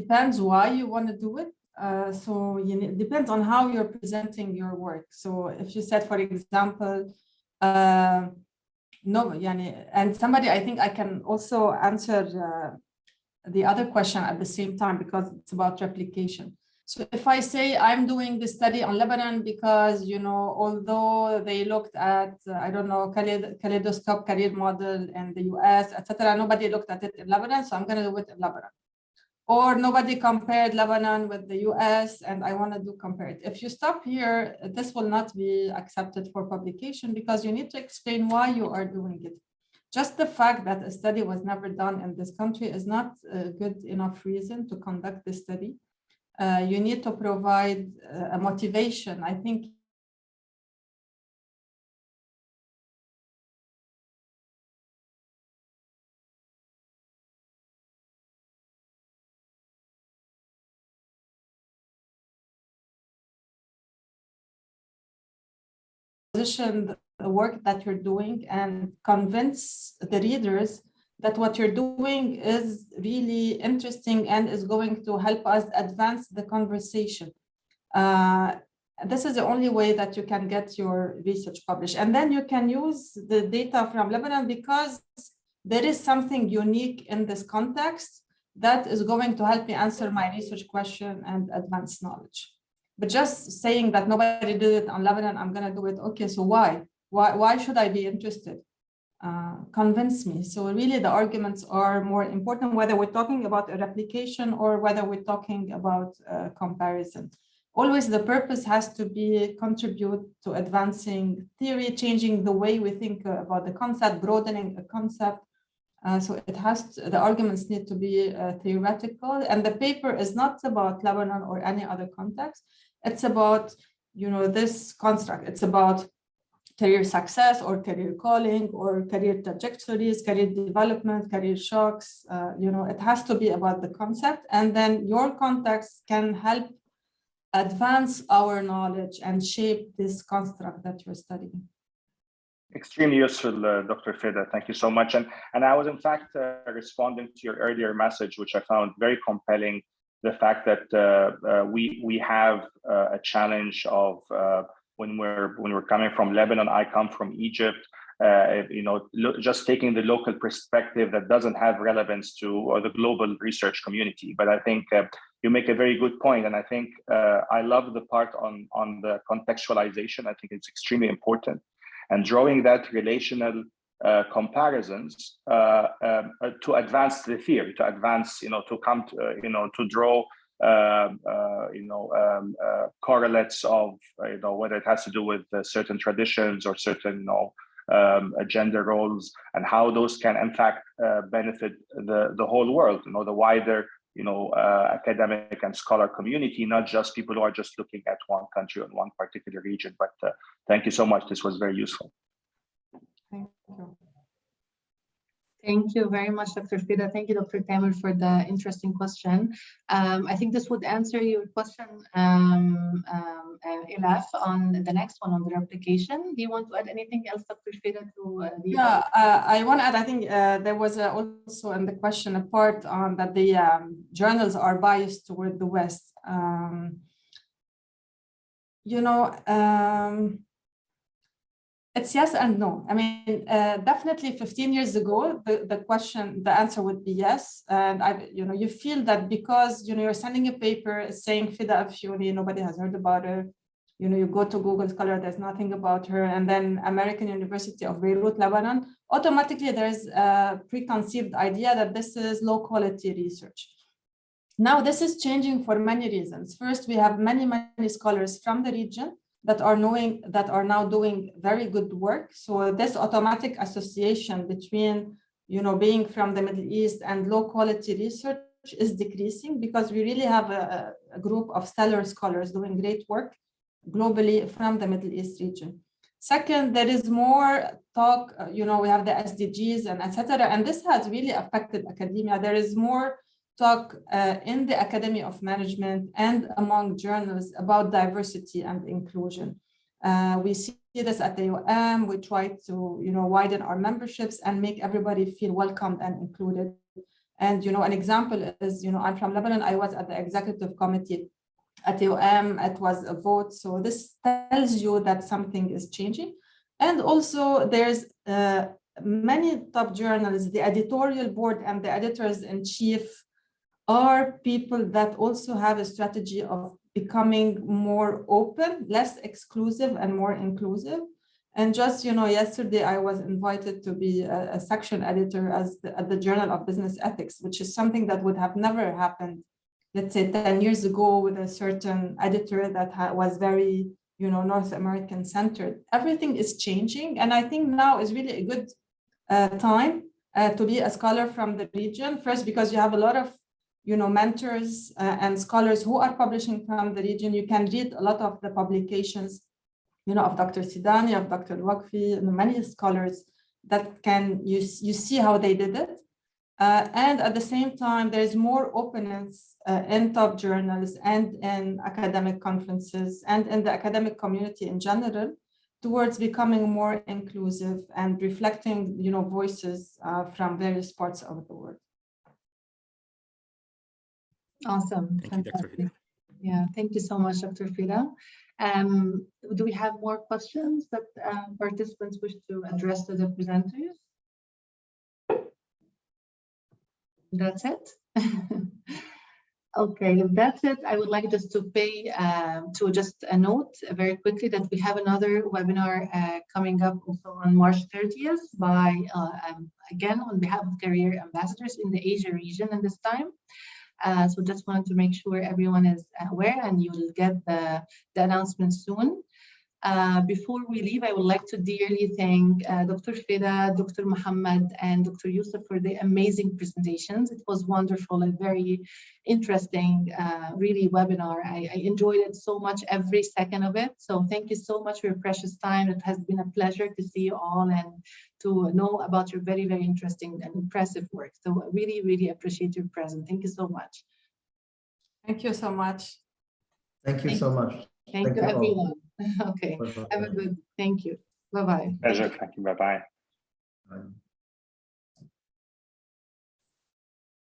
depends why you want to do it. It depends on how you're presenting your work. So if you said, for example, and somebody, I think I can also answer the other question at the same time because it's about replication. So if I say I'm doing this study on Lebanon because, although they looked at, kaleidoscope career model in the US, etc., nobody looked at it in Lebanon, so I'm going to do it in Lebanon. Or nobody compared Lebanon with the US, and I want to compare it. If you stop here, this will not be accepted for publication because you need to explain why you are doing it. Just the fact that a study was never done in this country is not a good enough reason to conduct the study. You need to provide a motivation. I think position the work that you're doing and convince the readers that what you're doing is really interesting and is going to help us advance the conversation. This is the only way that you can get your research published. And then you can use the data from Lebanon because there is something unique in this context that is going to help me answer my research question and advance knowledge. But just saying that nobody did it on Lebanon, I'm going to do it. Okay, so why? Why should I be interested? Convince me. So really the arguments are more important, whether we're talking about a replication or whether we're talking about comparison. Always the purpose has to be contribute to advancing theory, changing the way we think about the concept, broadening a concept. So the arguments need to be theoretical, and the paper is not about Lebanon or any other context. It's about, this construct. It's about career success or career calling or career trajectories, career development, career shocks. It has to be about the concept, and then your context can help advance our knowledge and shape this construct that you're studying. Extremely useful, Dr. Fida. Thank you so much. And I was in fact responding to your earlier message, which I found very compelling. The fact that we have a challenge of when we're coming from Lebanon. I come from Egypt. Just taking the local perspective that doesn't have relevance to the global research community. But I think you make a very good point, and I think I love the part on the contextualization. I think it's extremely important, and drawing that relational comparisons to advance the theory, to advance, to come to, to draw correlates of, whether it has to do with certain traditions or certain gender roles, and how those can in fact benefit the whole world, the wider academic and scholar community, not just people who are just looking at one country or one particular region. But thank you so much. This was very useful. Thank you. Thank you very much, Dr. Fida. Thank you, Dr. Tamer, for the interesting question. I think this would answer your question, Ilaf, on the next one, on the replication. Do you want to add anything else, Dr. Fida, to the... Yeah, I want to add, I think there was also in the question a part on that the journals are biased toward the West. It's yes and no. I mean, definitely 15 years ago, the answer would be yes. And you feel that because, you're sending a paper saying Fida Afiouni, nobody has heard about her. You go to Google Scholar, there's nothing about her. And then American University of Beirut, Lebanon, automatically there's a preconceived idea that this is low quality research. Now, this is changing for many reasons. First, we have many scholars from the region that are now doing very good work. So this automatic association between, being from the Middle East and low quality research is decreasing, because we really have a group of stellar scholars doing great work globally from the Middle East region. Second, there is more talk, we have the SDGs and etc. And this has really affected academia. There is more talk in the Academy of Management and among journalists about diversity and inclusion. We see this at the UM. We try to, widen our memberships and make everybody feel welcomed and included. And, an example is, I'm from Lebanon. I was at the executive committee at the UM. It was a vote. So this tells you that something is changing. And also there's many top journalists, the editorial board and the editors-in-chief are people that also have a strategy of becoming more open, less exclusive, and more inclusive. And just, yesterday I was invited to be a section editor at the Journal of Business Ethics, which is something that would have never happened, let's say 10 years ago, with a certain editor that was very, North American centered. Everything is changing. And I think now is really a good time to be a scholar from the region. First, because you have a lot of mentors and scholars who are publishing from the region. You can read a lot of the publications, of Dr. Sidani, of Dr. Al Waqfi, many scholars that you see how they did it. And at the same time, there's more openness in top journals and in academic conferences and in the academic community in general towards becoming more inclusive and reflecting, voices from various parts of the world. Awesome. Thank you, Dr. Fida. Yeah, thank you so much, Dr. Fida. Do we have more questions that participants wish to address to the presenters? That's it? Okay, if that's it, I would like just to pay to just a note very quickly that we have another webinar coming up also on March 30th by, again, on behalf of career ambassadors in the Asia region in this time. So just wanted to make sure everyone is aware, and you will get the announcement soon. Before we leave, I would like to dearly thank Dr. Fida, Dr. Mohamed, and Dr. Yusuf for the amazing presentations. It was wonderful and very interesting, really webinar. I enjoyed it so much, every second of it. So thank you so much for your precious time. It has been a pleasure to see you all and to know about your very, very interesting and impressive work. So I really, really appreciate your presence. Thank you so much. Thank you so much. Thank you so much. Thank you, everyone. Okay, have a good, thank you. Bye-bye. Pleasure. Thank you. Bye-bye. Bye.